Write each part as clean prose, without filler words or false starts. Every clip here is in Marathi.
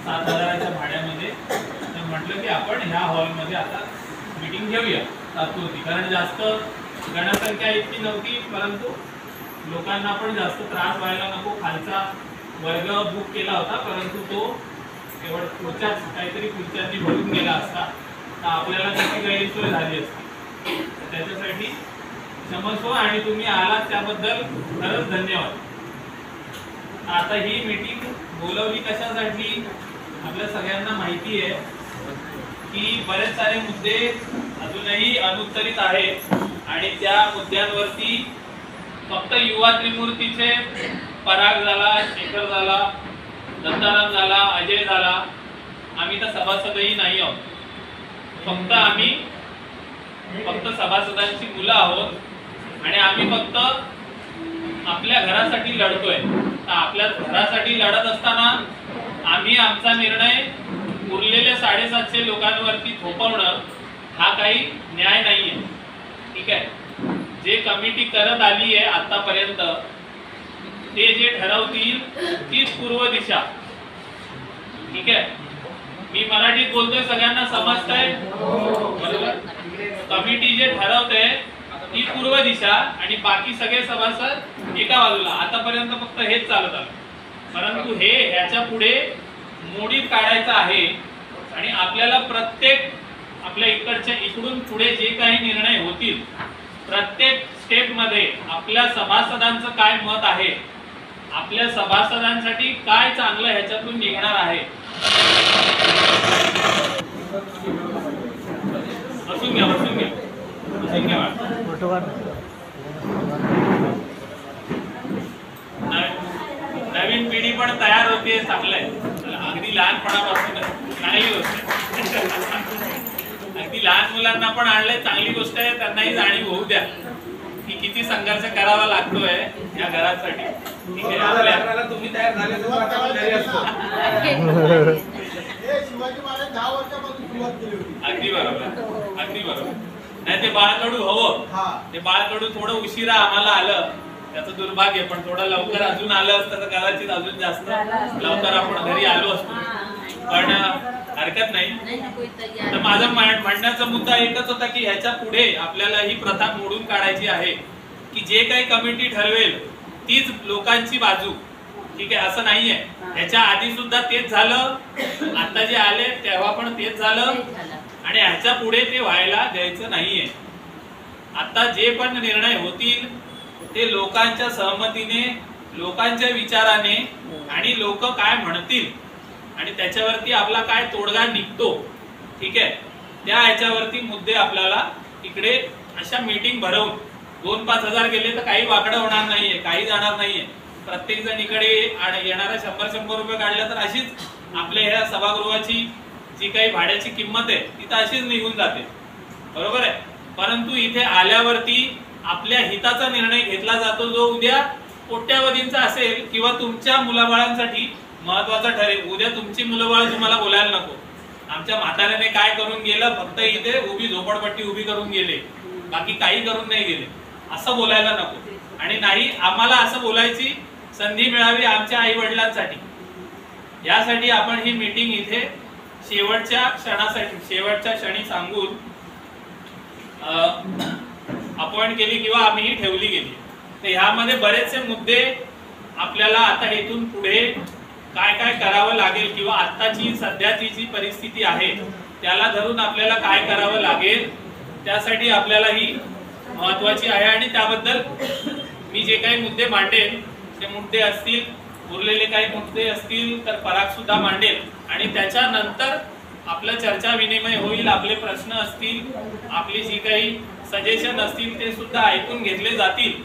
7,000च्या भाड्यामध्ये म्हटलं की आपण ह्या हॉलमध्ये आता मीटिंग घेऊया तात्पुरती, कारण जास्त गणसंख्या इतकी नव्हती, परंतु लोकांना पण जास्त त्रास व्हायला नको. खालचा वर्ग बुक केला होता, परंतु तो केवळ पुढच्याच काहीतरी खुर्च्यांनी भरून गेला असता तर आपल्याला त्याची गैरसोय झाली असती. त्याच्यासाठी क्षमस्व आणि तुम्ही आलात त्याबद्दल खरंच धन्यवाद. आता ही मीटिंग बोलवली कशासाठी आपल्या सगळ्यांना माहिती आहे की बरेच सारे मुद्दे अजूनही अनुत्तरित आहेत आणि त्या मुद्द्यांवरती फक्त युवा त्रिमूर्तीचे पराग झाला, शेखर झाला, दत्ताराम झाला, अजय झाला, आम्ही तर सभासदही नाही आहोत. आम्ही फक्त सभासदांची मुलं आहोत आणि आम्ही फक्त आपल्या घरासाठी लढतोय. तर आपल्या घरासाठी लढत असताना आम्ही आमचा निर्णय उरलेल्या 750 लोकांवरती थोपवणं हा काही न्याय नाहीये. ठीक आहे, जे कमिटी करत आली आहे आतापर्यंत ते जे ठरवतील तीच पूर्व दिशा. ठीक आहे, मी मराठीत बोलतोय, सगळ्यांना समजतंय बरोबर. कमिटी जे ठरवते ती पूर्व दिशा आणि बाकी सगळे सभासद एका बाजूला. आतापर्यंत फक्त हेच चालत आलं, परंतु हे ह्याच्या पुढे मोडीत काढायचं आहे आणि आपल्याला प्रत्येक आपल्या इकडून पुढे जे काही निर्णय होतील प्रत्येक स्टेप मध्ये आपल्या सभासदांचं काय मत आहे, आपल्या सभासदांसाठी काय चांगलं ह्याच्यातून निघणार आहे. बसून घ्या. नवीन पिढी पण तयार होते, चांगलंय. अगदी लहानपणापासून चांगली गोष्ट आहे. अगदी लहान मुलांना पण आणलंय, चांगली गोष्ट आहे. त्यांनाही जाणीव होऊ द्या की किती संघर्ष करावा लागतोय या घरासाठी. ठीक आहे, आपल्याला तुम्ही तयार झाले शिवाजी महाराज 10 वर्षापासून सुरुवात केली होती. अगदी बरोबर. नाही, ते बाळकडू हवं. ते बाळकडू थोडं उशिरा आम्हाला आलं, त्याचं दुर्भाग्य. पण थोडं लवकर अजून आलं असतं तर कदाचित अजून जास्त लवकर आपण घरी आलो असतो. पण हरकत नाही. तर माझा म्हणण्याचा मुद्दा एकच होता की ह्याच्या पुढे आपल्याला ही प्रथा मोडून काढायची आहे की जे काही कमिटी ठरवेल तीच लोकांची बाजू. ठीक आहे, असं नाहीये. ह्याच्या आधी सुद्धा तेच झालं, आता जे आले तेव्हा पण तेच झालं आणि ह्याच्या पुढे ते व्हायला द्यायचं नाहीये. आता जे पण निर्णय होतील ते लोकांच्या सहमतीने, लोकांच्या विचाराने आणि लोक काय म्हणतील आणि त्याच्यावरती आपला काय तोडगा निघतो. ठीक आहे, त्या ह्याच्यावरती मुद्दे आपल्याला इकडे अशा मीटिंग भरवून 2-5 हजार गेले तर काही वाकडं होणार नाहीये, काही जाणार नाहीये. प्रत्येक जण इकडे येणारा 100-100 रुपये काढल्या तर अशीच आपल्या ह्या सभागृहाची जी काही भाड्याची किंमत आहे ती तर अशीच निघून जाते, बरोबर आहे. परंतु इथे आल्यावरती आपल्या हिताचा निर्णय घेतला जातो, जो उद्या कोट्यावधींचा असेल किंवा तुमच्या मुलाबाळांसाठी महत्वाचा ठरेल. उद्या तुमची मुलंबाळ तुम्हाला बोलायला नको, आमच्या म्हाताऱ्याने काय करून गेलं, फक्त इथे उभी झोपडपट्टी उभी करून गेले, बाकी काही करून नाही गेले, असं बोलायला नको. आणि नाही, आम्हाला असं बोलायची संधी मिळावी आमच्या आई वडिलांसाठी. यासाठी आपण ही मीटिंग इथे शेवटच्या क्षणी सांगून अपॉइंट केली किंवा आम्ही ठेवली गेली. तर ह्यामध्ये बरेचसे मुद्दे आपल्याला आता इथून पुढे काय काय करावं लागेल किंवा आत्ताची सध्याची जी परिस्थिती आहे त्याला धरून आपल्याला काय करावं लागेल, त्यासाठी आपल्याला ही महत्वाची आहे. आणि त्याबद्दल मी जे काही मुद्दे मांडेल ते मुद्दे असतील, उरलेले काही मुद्दे असतील तर पराग सुद्धा मांडेल आणि त्याच्यानंतर आपला चर्चा विनिमय होईल. आपले प्रश्न असतील, आपली जी काही सजेशन असतील ते सुद्धा ऐकून घेतले जातील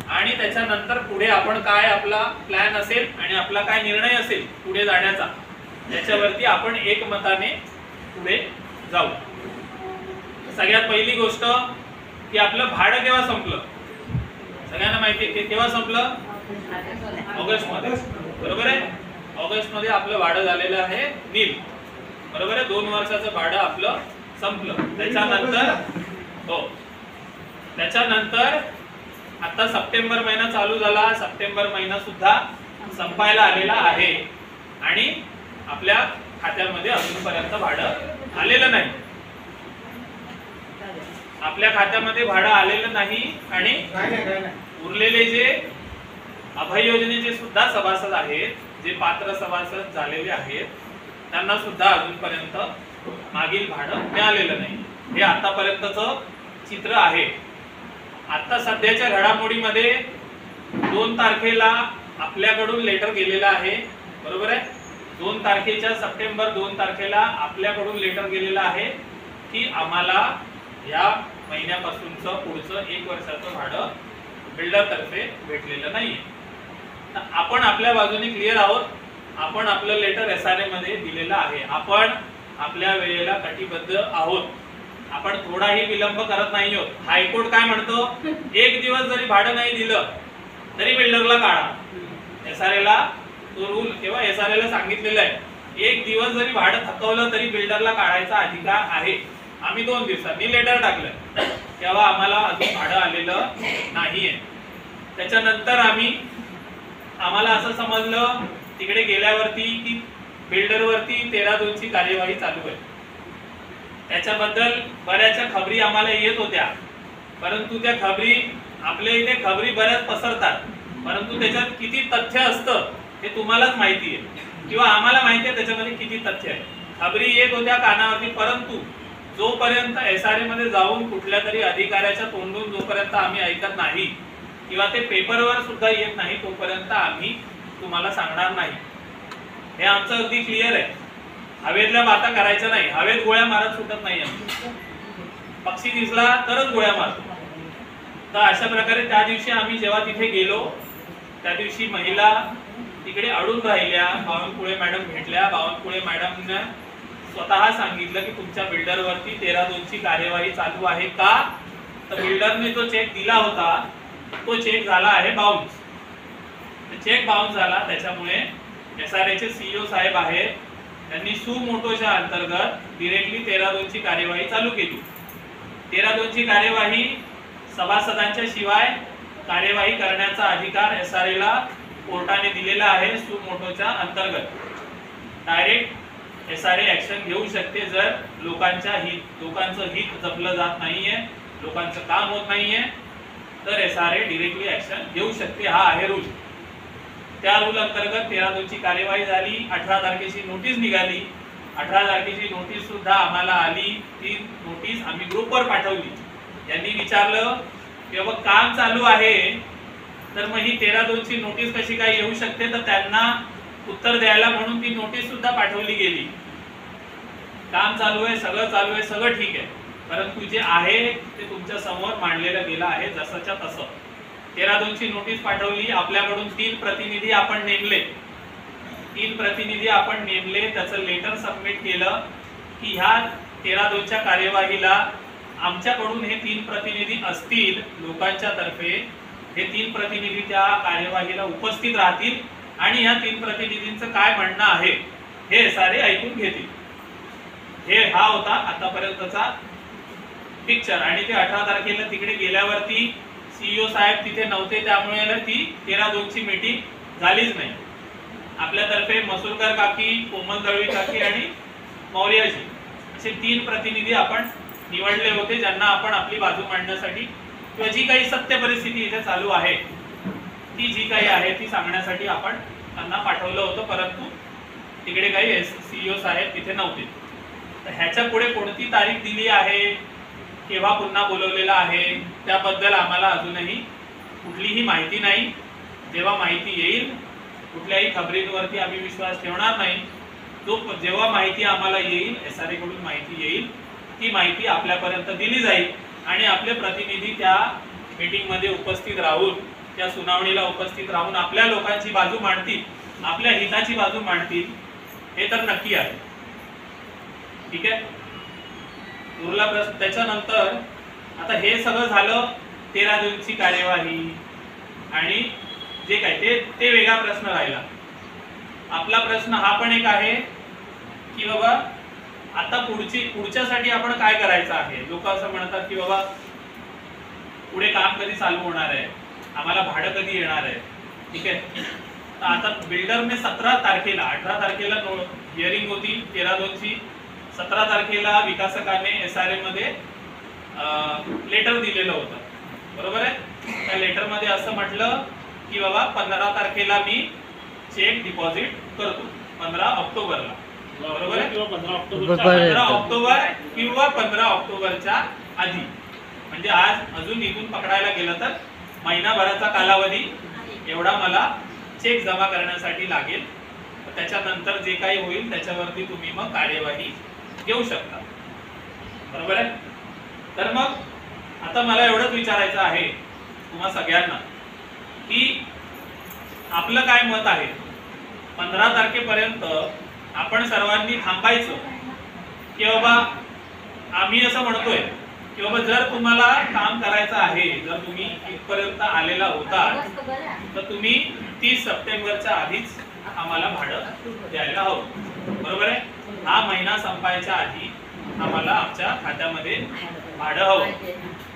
आणि त्याच्यानंतर पुढे आपण काय आपला प्लॅन असेल आणि आपला काय निर्णय असेल पुढे जाण्याचा, त्याच्यावरती आपण एकमताने पुढे जाऊ. सगळ्यात पहिली गोष्ट की आपलं भाडं केव्हा संपलं, सगळ्यांना माहिती आहे. केव्हा संपलं? ऑगस्ट मध्ये, बरोबर आहे. ऑगस्ट मध्ये आपलं भाडं झालेलं आहे नील, बरोबर आहे. 2 वर्षाचं भाडं आपलं संपलं. त्याच्यानंतर आता सप्टेंबर महिना चालू झाला, सप्टेंबर महिना सुद्धा संपायला आलेला आहे आणि आपल्या खात्यामध्ये अजूनपर्यंत भाडं आलेलं नाही. आपल्या खात्यामध्ये भाडं आलेलं नाही आणि उरलेले जे अभय योजनेचे सुद्धा सभासद आहेत, जे पात्र सभासद झालेले आहेत, त्यांना सुद्धा अजूनपर्यंत मागील भाडं मिळालेलं नाही. हे आतापर्यंतचं चित्र आहे. आता सध्याच्या घडामोडीमध्ये 2 तारखेला आपल्याकडून लेटर गेलेलं आहे, बरोबर आहे. 2 तारखेच्या सप्टेंबर 2 तारखेला आपल्याकडून लेटर गेलेलं आहे की आम्हाला या महिन्यापासूनचं पुढचं 1 वर्षाचं भाडं बिल्डर तर्फे भेटलेलं नाहीये. आपण आपल्या बाजूने क्लिअर आहोत. आपण आपलं लेटर SRA मध्ये दिलेलं आहे. आपण आपल्या वेळेला कटिबद्ध आहोत. आपण थोडाही विलंब करत नाही आहोत. हायकोर्ट काय म्हणतो, 1 दिवस जरी भाडं नाही दिलं तरी बिल्डरला काढा. SRA ला तो रूल किंवा SRA ला सांगितलेलं आहे, 1 दिवस जरी भाडं थकवलं तरी बिल्डरला काढायचा अधिकार आहे. आम्ही 2 दिवसांनी लेटर टाकलं, तेव्हा आम्हाला अजून भाडं आलेलं नाहीये. त्याच्यानंतर आम्हाला असं समजलं तिकडे गेल्यावरती की बिल्डरवरती 13(2) ची कार्यवाही चालू आहे. त्याच्याबद्दल बऱ्याचशा खबरी आम्हाला येत होत्या, परंतु त्या खबरी आपल्या इथे खबरी बऱ्याच पसरतात, परंतु त्याच्यात किती तथ्य असतं हे तुम्हालाच माहिती आहे किंवा आम्हाला माहिती आहे त्याच्यामध्ये किती तथ्य आहे. खबरी येत होत्या कानावरती, परंतु जोपर्यंत SRA मध्ये जाऊन कुठल्या तरी अधिकाऱ्याच्या तोंडून जोपर्यंत आम्ही ऐकत नाही किंवा ते पेपरवर सुद्धा येत नाही तोपर्यंत आम्ही तुम्हाला सांगणार नाही. हे आमचं अगदी क्लिअर आहे. हवेतल्या बाता करायच्या नाही. हवेत गोळ्या मारत सुटत नाही आम्ही. पक्षी दिसला तरच गोळ्या मारतो. तर अशा प्रकारे त्या दिवशी आम्ही जेव्हा तिथे गेलो त्या दिवशी महिला तिकडे अडून राहिल्या. बावनकुळे मॅडम भेटल्या. बावनकुळे मॅडमने स्वतः सांगितलं की तुमच्या बिल्डरवरती 13(2) ची कार्यवाही चालू आहे का. तर बिल्डरने जो चेक दिला होता तो चेक झाला आहे बाउन्स. चेक बाउन्स झाला. त्याच्यामुळे SRA चे CEO साहेब आहेत, त्यांनी सु मोटोच्या अंतर्गत डिरेक्टली 13(2) ची कार्यवाही चालू केली. 13(2) ची कार्यवाही सभासदांच्या शिवाय कार्यवाही करण्याचा अधिकार SRA ला कोर्टाने दिलेला आहे. सु मोटोच्या अंतर्गत डायरेक्ट SRA ऍक्शन घेऊ शकते जर लोकांचं हित जपलं जात नाहीये, लोकांचं काम होत नाहीये, तर SRA डिरेक्टली ऍक्शन घेऊ शकते. हा आहे रूल. त्या रूल अंतर्गत 13(2) ची कार्यवाही झाली. 18 तारखेची नोटीस निघाली. 18 तारखेची नोटीस सुद्धा आम्हाला आली. ती नोटीस आम्ही ग्रुपवर पाठवली. यांनी विचारलं की बाबा काम चालू आहे तर मग ही 13(2) ची नोटीस कशी काय येऊ शकते. तर त्यांना उत्तर द्यायला म्हणून ती नोटीस सुद्धा पाठवली गेली. काम चालू आहे, सगळं चालू आहे, सगळं ठीक आहे, परंतु जे आहे ते तुमच्या समोर मांडलेलं गेलं आहे जसंच्या तसं. 13(2) ची नोटीस पाठवली. आपल्याकडून 3 प्रतिनिधी आपण नेमले. 3 प्रतिनिधी आपण नेमले. त्याचं लेटर सबमिट केलं की ह्या 13(2) च्या कार्यवाहीला आमच्याकडून हे 3 प्रतिनिधी असतील लोकांच्या तर्फे. हे 3 प्रतिनिधी त्या कार्यवाहीला उपस्थित राहतील आणि या 3 प्रतिनिधींचं काय म्हणणं आहे हे SRA ऐकून घेतील. हा होता आतापर्यंतचा पिक्चर. आणि ते 18 तारखेला तिकडे गेल्यावरती CEO साहेब तिथे नव्हते, त्यामुळे ती 13(2) ची मीटिंग झालीच नाही. आपल्यातर्फे मसूरकर काकी, कोमल दळवी काकी आणि मौर्याजी असे 3 प्रतिनिधी आपण निवडले होते, ज्यांना आपण आपली बाजू मांडण्यासाठी किंवा जी काही सत्य परिस्थिती इथे चालू आहे ती जी काही आहे ती सांगण्यासाठी आपण त्यांना पाठवलं होतं, परंतु तिकडे काही CEO साहेब तिथे नव्हते. तर ह्याच्या पुढे कोणती तारीख दिली आहे, केव्हा पुन्हा बोलवलेला आहे, त्याबद्दल आम्हाला अजूनही कुठलीही माहिती नाही. जेव्हा माहिती येईल, कुठल्याही खबरींवरती आम्ही विश्वास ठेवणार नाही. जेव्हा माहिती आम्हाला येईल, SRA कडून माहिती येईल, ती माहिती आपल्यापर्यंत दिली जाईल आणि आपले प्रतिनिधी त्या मीटिंग मध्ये उपस्थित राहून, त्या सुनावणीला उपस्थित राहून आपल्या लोकांची बाजू मांडतील, आपल्या हिताची बाजू मांडतील, हे तर नक्की आहे. ठीक आहे. उरला प्रश्न. त्याच्यानंतर आता हे सगळं झालं 13(2) ची कार्यवाही आणि जे काय ते वेगळा प्रश्न राहिला. आपला प्रश्न हा पण एक आहे की बाबा आता पुढच्यासाठी आपण काय करायचं आहे. लोक असं म्हणतात की बाबा पुढे काम कधी चालू होणार आहे, आम्हाला भाडं कधी येणार आहे. ठीक आहे. आता बिल्डरने 17 तारखेला 18 तारखेला हिअरिंग होती 13/2ची, 17 तारखेला विकासकाने SRA मध्ये लेटर दिलेलं होतं, बरोबर आहे. त्या लेटर मध्ये असं म्हटलं की बाबा 15 तारखेला मी चेक डिपॉझिट करतो, 15 ऑक्टोबरला, बरोबर आहे. 15 ऑक्टोबर किंवा 15 ऑक्टोबरच्या आधी, म्हणजे आज अजून इथून पकडायला गेलं तर महिनाभराचा कालावधी एवढा मला चेक जमा करण्यासाठी लागेल. त्याच्यानंतर जे काही होईल त्याच्यावरती तुम्ही मग कार्यवाही घेऊ शकता, बरोबर आहे. तर मग आता मला एवढंच विचारायचं आहे तुम्हा सगळ्यांना की आपलं काय मत आहे. 15 तारखेपर्यंत आपण सर्वांनी थांबायचं की बाबा आम्ही असं म्हणतोय की बाबा जर तुम्हाला काम करायचं आहे, जर तुम्ही इथपर्यंत आलेला होता तर तुम्ही 30 सप्टेंबरच्या आधीच आम्हाला भाडं द्यायला हवं, बरोबर आहे. हा महिना संपायच्या आधी आम्हाला आमच्या खात्यामध्ये भाडं हवं,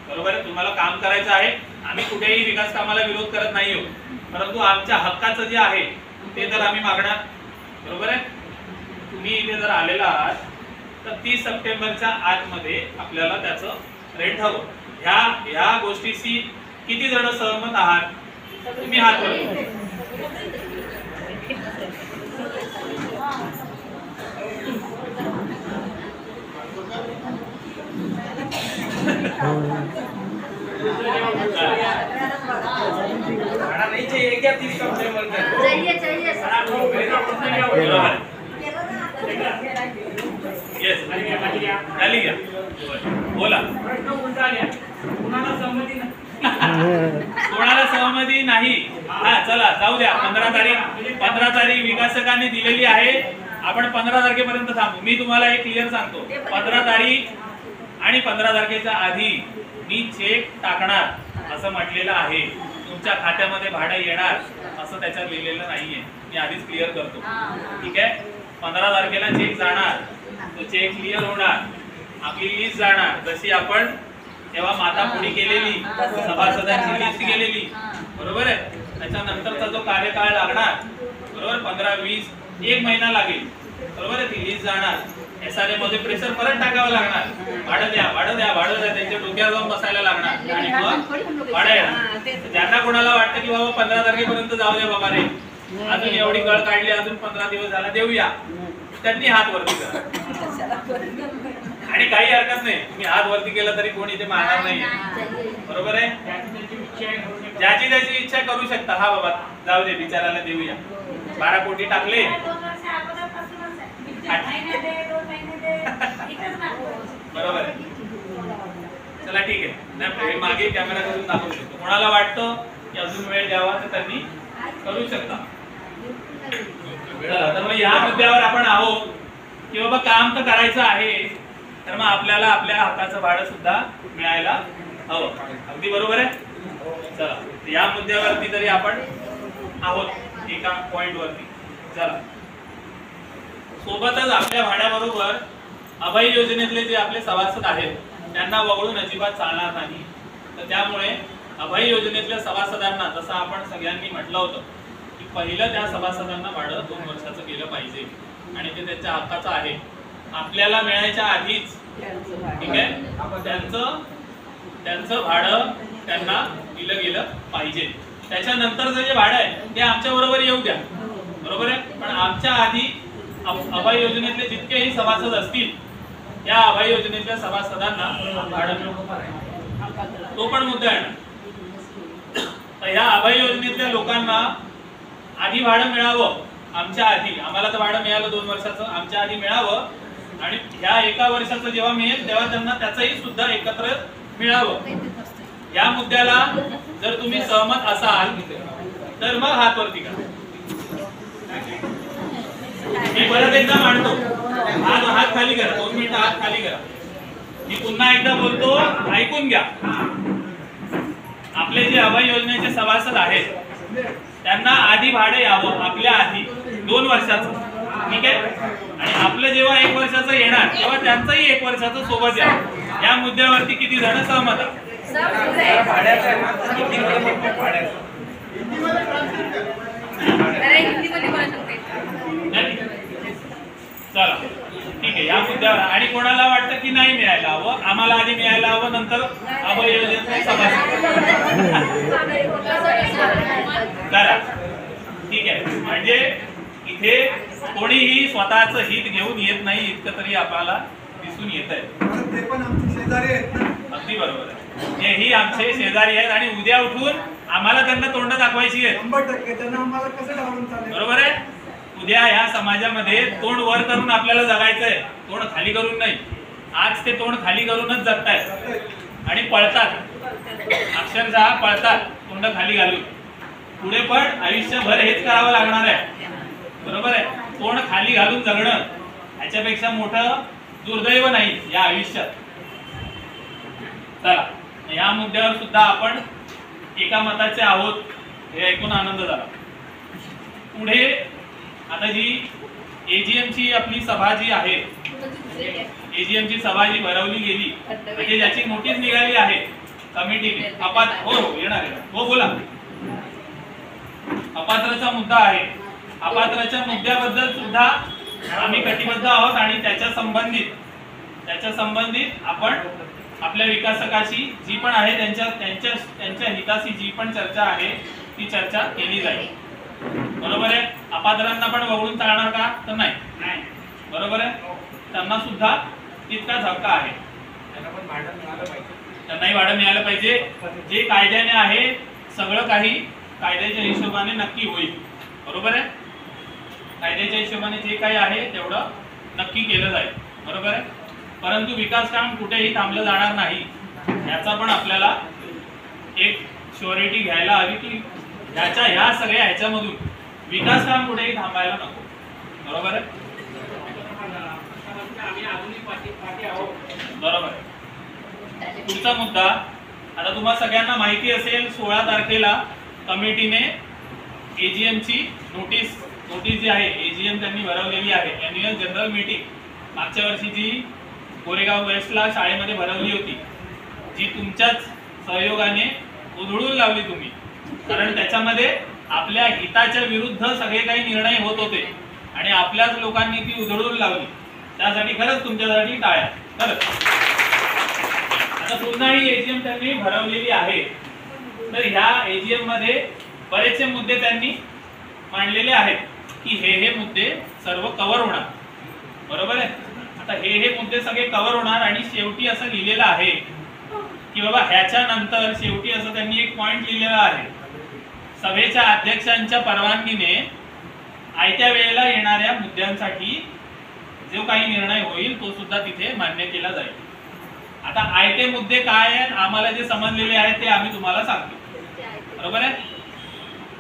बरोबर आहे. तुम्हाला काम करायचं आहे, आम्ही कुठेही विकास कामाला विरोध करत नाही आहोत, परंतु आमच्या हक्काचं जे आहे ते तर आम्ही मागणार, बरोबर आहे. तुम्ही इथे जर आलेला आहात तर 30 सप्टेंबरच्या आतमध्ये आपल्याला त्याचं रेंट हवं. ह्या गोष्टीशी किती जण सहमत आहात? तुम्ही हात वर. नहीं चाहिए क्या 30 सप्टेंबर का? चाहिए येस झाली घ्या, बोला. कोणाला सहमती नाही? हा चला जाऊ द्या. 15 तारीख विकासकाने दिलेली आहे, आपण 15 तारखेपर्यंत थांबू. मी तुम्हाला एक क्लिअर सांगतो, 15 तारीख आणि 15 तारखेच्या आधी मी चेक टाकणार असं म्हटलेलं आहे. तुमच्या खात्यामध्ये भाडं येणार असं त्याच्यात लिहिलेलं नाहीये, मी आधीच क्लिअर करतो, ठीक आहे. 15 तारखेला चेक जाणार, तो चेक क्लिअर होणार, आपली लिस्ट जाणार, जशी आपण तेव्हा मातापुढी केलेली सभासदांची लिस्ट केलेली, बरोबर आहे. त्याच्यानंतरचा जो कार्यकाळ लागणार, बरोबर, 15-20 1 महिना लागेल, बरोबर आहे. ती लिस्ट जाणार, SRA मध्ये प्रेशर परत टाकावं लागणार, भाडं द्या भाडं द्या भाडं द्या, त्यांच्या डोक्यावर जाऊन बसायला लागणार आणि मग भाडं येणार. ज्यांना कोणाला वाटतं की बाबा 15 तारखेपर्यंत जाऊ द्या बाबा रे, अजून एवढी गळ काढली, अजून 15 दिवस झाला देऊया, त्यांनी हात वरती करा. आणि काही हरकत नाही, तुम्ही हात वरती केला तरी कोणी ते मारणार नाही, बरोबर आहे. ज्याची त्याची इच्छा करू शकता. हा बाबा जाऊ दे, बिचाराला देऊया. 12 कोटी टाकले, बरोबर आहे. चला ठीक आहे, नाही मागे कॅमेरा करून दाखवू शकतो. कोणाला वाटतं की अजून वेळ द्यावा तर त्यांनी करू शकता. तर मग या मुद्द्यावर आपण आहोत की बाबा काम तर करायचं आहे, तर मग आपल्याला आपल्या हक्काचं भाडं सुद्धा मिळायला हवं. अगदी बरोबर आहे. चला या मुद्द्यावरती तरी आपण आहोत एका पॉइंट वरती. चला, सोबतच आपल्या भाड्याबरोबर अभय योजनेतले जे आपले सभासद आहेत त्यांना वगळून अजिबात चालणार नाही. तर त्यामुळे अभय योजनेतल्या सभासदांना, जसं आपण सगळ्यांनी म्हटलं होतं की पहिलं त्या सभासदांना भाडं 2 वर्षाचं गेलं पाहिजे आणि ते त्यांच्या हक्काचं आहे. आपल्याला मिळायच्या आधीच, ठीक आहे, त्यांचं भाडं त्यांना दिलं गेलं पाहिजे. त्याच्यानंतरचं जे भाडं आहे ते आमच्या बरोबर येऊ द्या, बरोबर आहे. पण आमच्या आधी अभय योजनेतले जितकेही सभासद असतील या अभय योजनेतल्या सभासदांना भाडं मिळेल, तो पण मुद्दा आहे. तर ह्या अभय योजनेतल्या लोकांना आधी भाडं मिळावं, आमच्या आधी. आम्हाला तर भाडं मिळालं 2 वर्षाचं, आमच्या आधी मिळावं आणि ह्या 1 वर्षाचं जेव्हा मिळेल तेव्हा त्यांना त्याचंही सुद्धा एकत्र मिळावं. या मुद्द्याला जर तुम्ही सहमत असाल तर मग हात वरती करा. मी परत एकदा मांडतो, हात खाली करा, 2 मिनिटं हात खाली करा. मी पुन्हा एकदा बोलतो, ऐकून घ्या. आपले जे अभय योजनेचे सभासद आहेत त्यांना आधी भाडे यावं, आपल्या आधी 2 वर्षाचं, ठीक आहे. आणि आपलं जेव्हा 1 वर्षाचं येणार तेव्हा त्यांचंही 1 वर्षाचं सोबत यावं. या मुद्द्यावरती किती जण सहमत आहेत? चला ठीक आहे, या मुद्द्यावर. आणि कोणाला वाटतं की नाही मिळायला हवं, आम्हाला आधी मिळायला हवं, नंतर अवयोजन सभासद करा. ठीक आहे, म्हणजे इथे कोणीही स्वतःचं हित घेऊन येत नाही, इतकं तरी आपल्याला दिसून येत आहे. ते पण आमचे शेजारी आहेत ना. अगदी बरोबर आहे, हेही आमचे शेजारी आहेत आणि उद्या उठून आम्हाला त्यांना तोंड दाखवायची आहे. 100% त्यांना आम्हाला कसं डावलून चालेल. बरोबर आहे. उद्या या समाजामध्ये तोंड वर करून आपल्याला जगायचंय, तोंड खाली करून नाही. आज ते तोंड खाली करूनच जगतायत आणि पळतात, अक्षरशः पळतात तोंड खाली घालून. पुढे पण आयुष्यभर हेच करावं लागणार आहे. बरोबर आहे. तोंड खाली घालून जगणं ह्याच्यापेक्षा मोठं दुर्दैव नाही या आयुष्यात. चला, या मुद्द्यावर सुद्धा आपण एका मताचे आहोत हे ऐकून आनंद झाला. पुढे आता जी एजीएमची आपली सभा जी आहे, एजीएमची सभा जी भरवली गेली म्हणजे ज्याची नोटीस निघाली आहे कमिटीने, हो येणार आहे, हो बोला. अपात्रचा मुद्दा आहे. अपात्रच्या मुद्द्याबद्दल सुद्धा आम्ही कटिबद्ध आहोत आणि त्याच्या संबंधित आपण आपल्या विकासकाशी जी पण आहे त्यांच्या हिताशी जी पण चर्चा आहे ती चर्चा केली जाईल. बरोबर आहे. अपात्रांना पण वगळून चालणार का? तर नाही. बरोबर आहे. त्यांना सुद्धा तितकाच हक्क आहे, त्यांनाही भाडं मिळालं पाहिजे. जे कायद्याने आहे सगळं काही कायद्याच्या हिशोबाने नक्की होईल. बरोबर आहे. कायद्याच्या हिशोबाने जे काही आहे तेवढं नक्की केलं जाईल. बरोबर आहे. परंतु विकास काम कुठेही थांबलं जाणार नाही याचा पण आपल्याला एक श्युरिटी घ्यायला हवी की ह्या सगळ्या ह्याच्यामधून विकास काम कुठेही थांबायला नको. बरोबर आहे. बरोबर आहे. पुढचा मुद्दा, आता तुम्हाला सगळ्यांना माहिती असेल 16 तारखेला कमिटीने एजीएमची नोटीस जी आहे एजीएम त्यांनी भरवलेली आहे, अॅन्युअल जनरल मीटिंग. मागच्या वर्षी जी गोरेगाव वेस्टला शाळेमध्ये भरवली होती, जी तुमच्याच सहयोगाने उधळून लावली तुम्ही, कारण त्याच्यामध्ये आपल्या हिताच्या विरुद्ध सगळे काही निर्णय होत होते आणि आपल्याच लोकांनी ती उधळून लावली. त्यासाठी खरंच तुमच्यासाठी टाळ्या. खरंच आता पुन्हा ही एजीएम त्यांनी भरवलेली आहे. तर ह्या एजीएम मध्ये बरेचसे मुद्दे त्यांनी मांडलेले आहेत की हे मुद्दे सर्व कव्हर होणार. बरोबर आहे. आता हे मुद्दे सगळे कव्हर होणार आणि शेवटी असं लिहिलेलं आहे की बाबा ह्याच्या नंतर शेवटी असं त्यांनी एक पॉइंट लिहिलेला आहे, सभेच्या अध्यक्षांच्या परवानगीने आयत्या वेळेला येणाऱ्या मुद्द्यांसाठी जो काही निर्णय होईल तो सुद्धा तिथे मान्य केला जाईल. आता आयते मुद्दे काय आहेत आम्हाला जे समजलेले आहेत ते आम्ही तुम्हाला सांगतो. बरोबर आहे.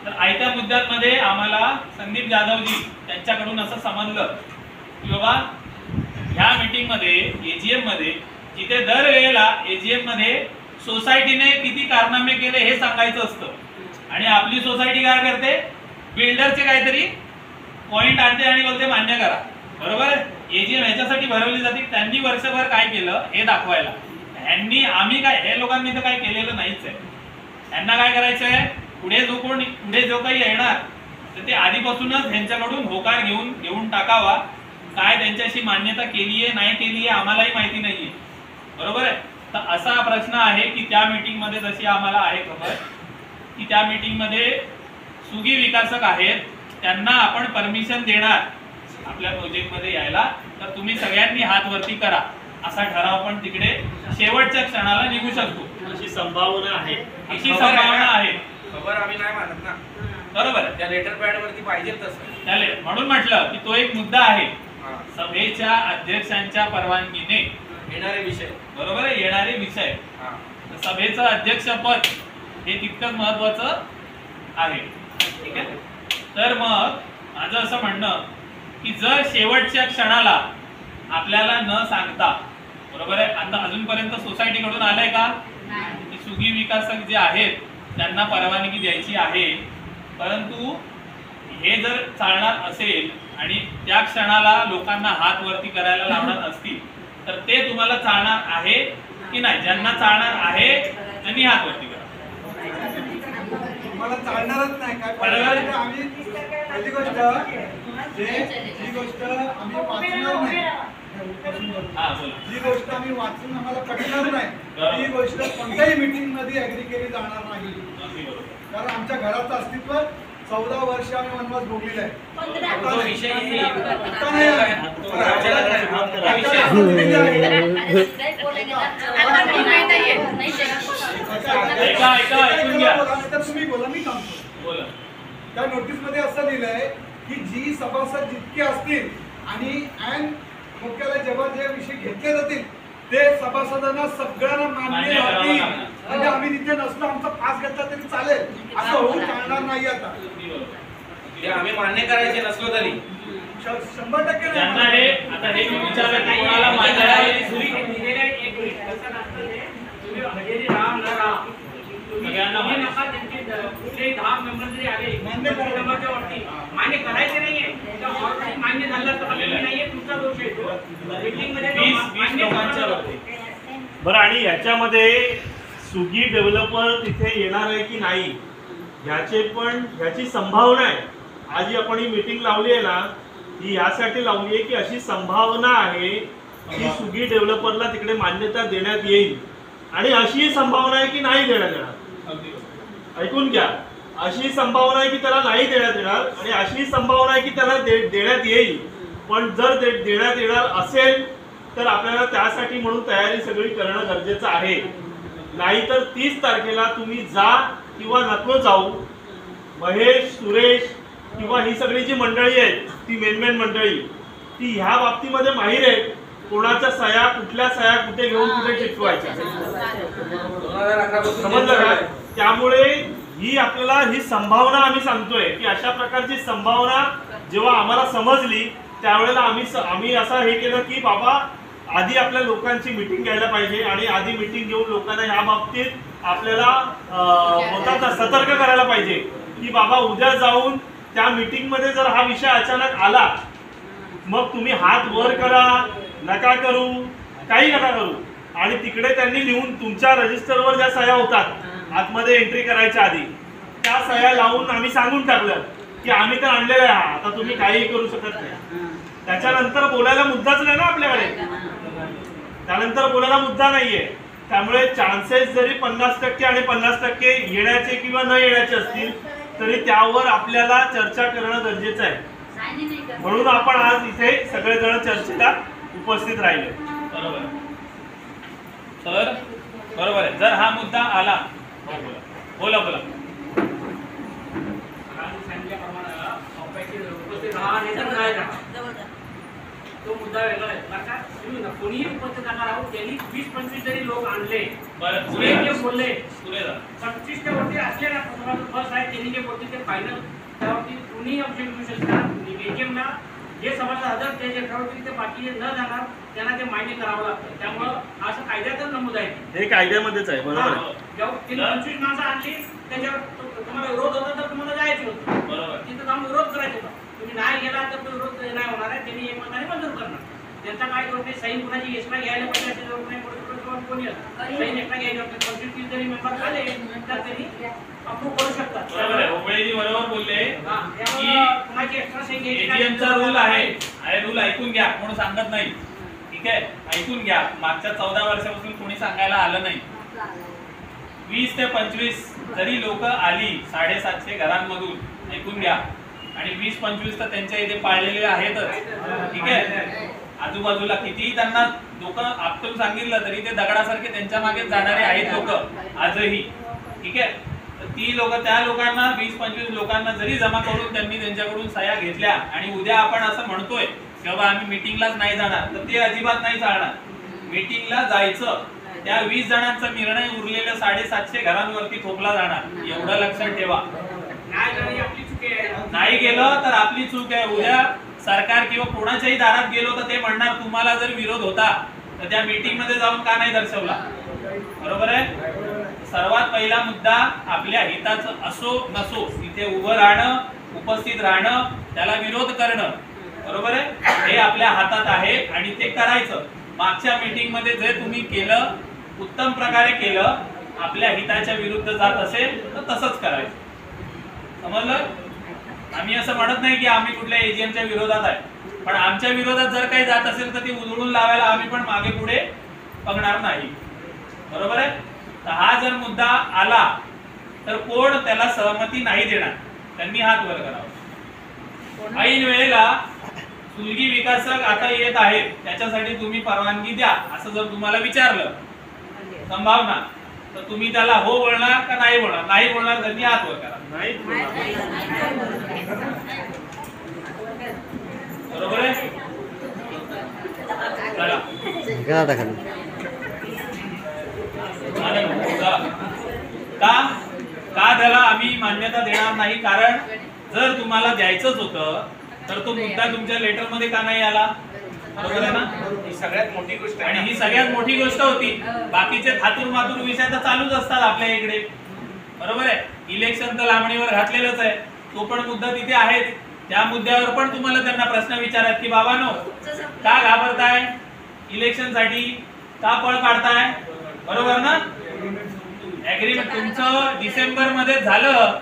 तर आयत्या मुद्द्यांमध्ये आम्हाला संदीप जाधवजी त्यांच्याकडून असं समजलं की बाबा ह्या मीटिंग मध्ये एजीएम मध्ये जिथे दरवेळेला एजीएम मध्ये सोसायटीने किती कारनामे केले हे सांगायचं असतं आणि आपली सोसायटी काय करते, बिल्डरचे काहीतरी पॉइंट आणते आणि बोलते मान्य करा. बरोबर आहे. एजीएम ह्याच्यासाठी भरवली जाते त्यांनी वर्षभर काय केलं हे दाखवायला. आम्ही काय, हे लोकांनी तर काय केलेलं नाहीच आहे. त्यांना काय करायचंय, पुढे जो काही येणार तर ते आधीपासूनच ह्यांच्याकडून होकार घेऊन टाकावा. काय त्यांच्याशी मान्यता केली आहे नाही केली आहे आम्हालाही माहिती नाहीये. बरोबर आहे. तर असा प्रश्न आहे की त्या मीटिंग मध्ये जशी आम्हाला आहे खबर की त्या मीटिंग मध्ये सुगी विकासक आहेत, त्यांना आपण परमिशन देणार आपल्या प्रोजेक्ट मध्ये यायला, तर तुम्ही सगळ्यांनी हात वरती करा असा ठराव पण तिकडे शेवटच्या क्षणाला निघू शकतो. अशी संभावना आहे. खबर आम्ही नाही मानत ना. बरोबर आहे. त्या लेटर पॅड वरती पाहिजे तसं त्याले म्हणून म्हटलं की तो एक मुद्दा आहे, सभेच्या अध्यक्षांच्या परवानगीने येणारे विषय. बरोबर आहे. येणारे विषय. सभेचं अध्यक्षपद हे तितकंच महत्वाचं आहे. ठीक आहे. तर मग माझं असं म्हणणं की जर शेवटच्या क्षणाला आपल्याला न सांगता, बरोबर आहे, आता अजूनपर्यंत सोसायटीकडून आलंय का की सुगी विकासक जे आहेत त्यांना परवानगी द्यायची आहे, परंतु हे जर चालणार असेल आणि त्या क्षणाला लोकांना हात वरती करायला लावणार असतील तर ते तुम्हाला चालणार आहे की नाही? ज्यांना चालणार आहे त्यांनी हात वरती करा. आम्हाला चालणारच नाही काय बरोबर. आम्ही पहिली गोष्ट जी गोष्ट आम्ही वाचणार नाही हा बोला. जी गोष्ट आम्ही वाचून आम्हाला पटणार नाही बरोबर. ती गोष्ट कोणत्याही मीटिंग मध्ये ऍग्री केली जाणार नाही. अगदी बरोबर. कारण आमच्या घराचं अस्तित्व 14 वर्ष आम्ही वनवास भोगलेला आहे. तो विषय नाही. आता नाही आहे. तो राज्याला नाही. हा विषय आता आहे. ऐकून घ्या. तर तुम्ही बोला मी थांबतो. बोला. त्या नोटीस मध्ये असं लिहिलंय की जी सभासद जितके असतील आणि ऐन मुख्यालय जेव्हा जे विषय घेतले जातील ते सभासदांना सगळ्यांना मान्य मान्य करावं राहतील. लागणार. म्हणजे आम्ही तिथे नसलो आमचा पास घेतला तरी चालेल असं होऊन चालणार नाही आता. अगदी बरोबर. ते आम्ही मान्य करायचे नसलो तरी 100% त्यांना हे आता हे मी विचारलं की कोणाला मान्य आहे सगळ्यांना मान्य. मान्य करायचे नाहीये मान्य झालं तर नाहीये तुमचा दोष आहे तो मीटिंग मध्ये 20 लोकांच्या वरती. बरं, आणि याच्यामध्ये स्विगी डेव्हलपर तिथे येणार आहे की नाही ह्याची संभावना आहे. आज जी आपण ही मीटिंग लावली आहे ना ही यासाठी लावली आहे की अशी संभावना आहे की स्विगी डेव्हलपरला तिकडे मान्यता देण्यात येईल आणि अशी संभावना आहे की नाही देण्यात येणार. अगदी बरोबर. ऐकून घ्या, अशी संभावना आहे की त्याला नाही देण्यात येणार आणि अशी संभावना आहे की त्याला देण्यात येईल. पण जर देण्यात येणार असेल तर आपल्याला त्यासाठी म्हणून तयारी सगळी करणं गरजेचं आहे. नाहीतर 30 तारखेला तुम्ही जा किंवा नको जाऊ, महेश, सुरेश किंवा ही सगळी जी मंडळी आहेत ती मेन मंडळी ती ह्या बाबतीमध्ये माहीर आहेत. कोणाच्या सह्या कुठल्या सह्या कुठे घेऊन कुठे चिटकवायच्या, 2011 पासून समजलं का? त्यामुळे ही आपल्याला ही संभावना आम्ही सांगतोय की अशा प्रकारची संभावना जेव्हा आम्हाला समजली त्यावेळेला आम्ही असं हे केलं की बाबा आधी आपल्या लोकांची मीटिंग घ्यायला पाहिजे आणि आधी मीटिंग घेऊन लोकांना ह्या बाबतीत आपल्याला होता सतर्क करायला पाहिजे की बाबा उद्या जाऊन त्या मीटिंग मध्ये जर हा विषय अचानक आला मग तुम्ही हात वर करा, नका करू, काही नका करू. आणि तिकडे त्यांनी लिहून तुमच्या रजिस्टरवर ज्या सह्या होतात आतमध्ये एंट्री करायच्या आधी त्या सह्या लावून आम्ही सांगून टाकलं की आम्ही तर आणलेलं आहे, आता तुम्ही काही करू शकत नाही. त्याच्यानंतर बोलायला मुद्दाच नाही ना आपल्याकडे, त्यानंतर बोलायला मुद्दा नाहीये. त्यामुळे चान्सेस जरी 50% आणि 50% येण्याचे किंवा न येण्याचे असतील तरी त्यावर आपल्याला चर्चा करणं गरजेचं आहे. म्हणून आपण आज इथे सगळेजण चर्चेला उपस्थित राहिले. बरोबर. तर बरोबर आहे. जर हा मुद्दा आला बोला बोला. तो मुद्दा वेगळा आहे. लक्षात कोणीही उपस्थित राहणार आहोत त्यांनी 20-25 जरी लोक आणले बरं पुढे जे बोलले पुढे जा. 25च्या वरती असले ना बस आहे त्यांनी जे बोलते ते फायनल त्यावरती कोणीही ऑब्जेक्ट घेऊ शकतात. एटीएमला जे सभासद हजर ते जे ठरवतील ते बाकी न जाणार त्यांना ते मान्य करावं लागतं. त्यामुळं असं कायद्यातच नमूद आहे. हे कायद्यामध्येच आहे. बरोबर आहे. जेव्हा तिने 25 माणसं आणली त्याच्यावर तुम्हाला विरोध होता तर तुम्हाला जायचं होतं. बरोबर. तिथं जाऊन विरोध करायचा होता. तुम्ही नाही गेला तर तो विरोध नाही होणार आहे. त्यांनी एकमताने मंजूर करणार. त्यांचा काय दोष नाही. सही कुणाची एक्स्ट्रा घ्यायला पाहिजे असे जरूर नाही. कोणी सही एक्स्ट्रा घ्यायची होते. 25 जरी मेंबर आले तर त्यांनी अप्रूव्ह करू शकतात. बरोबर आहे. ओबळेजी बरोबर बोलले की कुणाची एक्स्ट्रा सही घ्यायची एटीएमचा रूल आहे. रूल ऐकून घ्या, कोण सांगत नाही. ठीक आहे, ऐकून घ्या. मागच्या 14 वर्षापासून कोणी सांगायला आलं नाही. 20 ते 25 जरी लोक आली 750 घरांमधून, ऐकून घ्या, आणि 20-25 तर त्यांच्या इथे पाळलेले आहेतच. ठीक आहे, आजूबाजूला कितीही त्यांना लोक आपटून सांगितलं तरी ते दगडासारखे त्यांच्या मागे जाणारे आहेत लोक आजही. ठीक आहे, तर ती लोक त्या लोकांना 20-25 लोकांना जरी जमा करून त्यांनी त्यांच्याकडून सह्या घेतल्या आणि उद्या आपण असं म्हणतोय की बाबा आम्ही मीटिंगलाच नाही जाणार, तर ते अजिबात नाही चालणार. मीटिंगला जायचं. त्या 20 जणांचा निर्णय उरलेल्या 750 घरांवरती थोपला जाणार. एवढं लक्षात ठेवा. नाही गेलं तर आपली चूक आहे. उद्या सरकार किंवा कोणाच्याही दारात गेलो तर ते म्हणणार तुम्हाला जर विरोध होता तर त्या मीटिंग मध्ये जाऊन का नाही दर्शवला. बरोबर आहे. सर्वात पहिला मुद्दा आपल्या हिताचं असो नसो तिथे उभं राहणं, उपस्थित राहणं, त्याला विरोध करणं. बरोबर आहे, हे आपल्या हातात आहे आणि ते करायचं. मागच्या मीटिंग मध्ये जे तुम्ही केलं उत्तम प्रकारे केलं. आपल्या हिताच्या विरुद्ध जात असेल तर तसंच करायचं. समजलं? आम्ही असं म्हणत नाही की आम्ही कुठल्या एजीएमच्या विरोधात आहे, पण आमच्या विरोधात जर काही जात असेल तर ती उधळून लावायला आम्ही पण मागे पुढे बघणार नाही. बरोबर आहे? तर हा जर मुद्दा आला तर कोण त्याला सहमती नाही देणार त्यांनी हात वर करावा. ऐन वेळेला सुलगी विकासक आता येत आहेत त्याच्यासाठी तुम्ही परवानगी द्या असं जर तुम्हाला विचारलं संभावना, तर तुम्ही त्याला हो बोलणार का नाही बोलणार? नाही बोलणार त्यांनी हात वर करा. नाही बरोबर आहे? चला. का त्याला आम्ही मान्यता देणार नाही? कारण जर तुम्हाला द्यायचंच होतं तर तो मुद्दा तुमच्या लेटर मध्ये का नाही आला? बरोबर आहे ना? ही सगळ्यात मोठी गोष्ट आहे आणि ना. ही सगळ्यात मोठी गोष्ट होती. बाकीचे थातूर मातूर विषय तर चालूच असतात आपल्या इकडे. बरोबर आहे? इलेक्शन तर लांबणीवर घातलेलंच आहे, तो पण मुद्दा तिथे आहेच. त्या मुद्द्यावर पण तुम्हाला त्यांना प्रश्न विचारत की बाबांनो का घाबरताय इलेक्शन साठी, का पळ काढताय? बरोबर ना? ऍग्रीमेंट तुमचं डिसेंबर मध्ये झालं,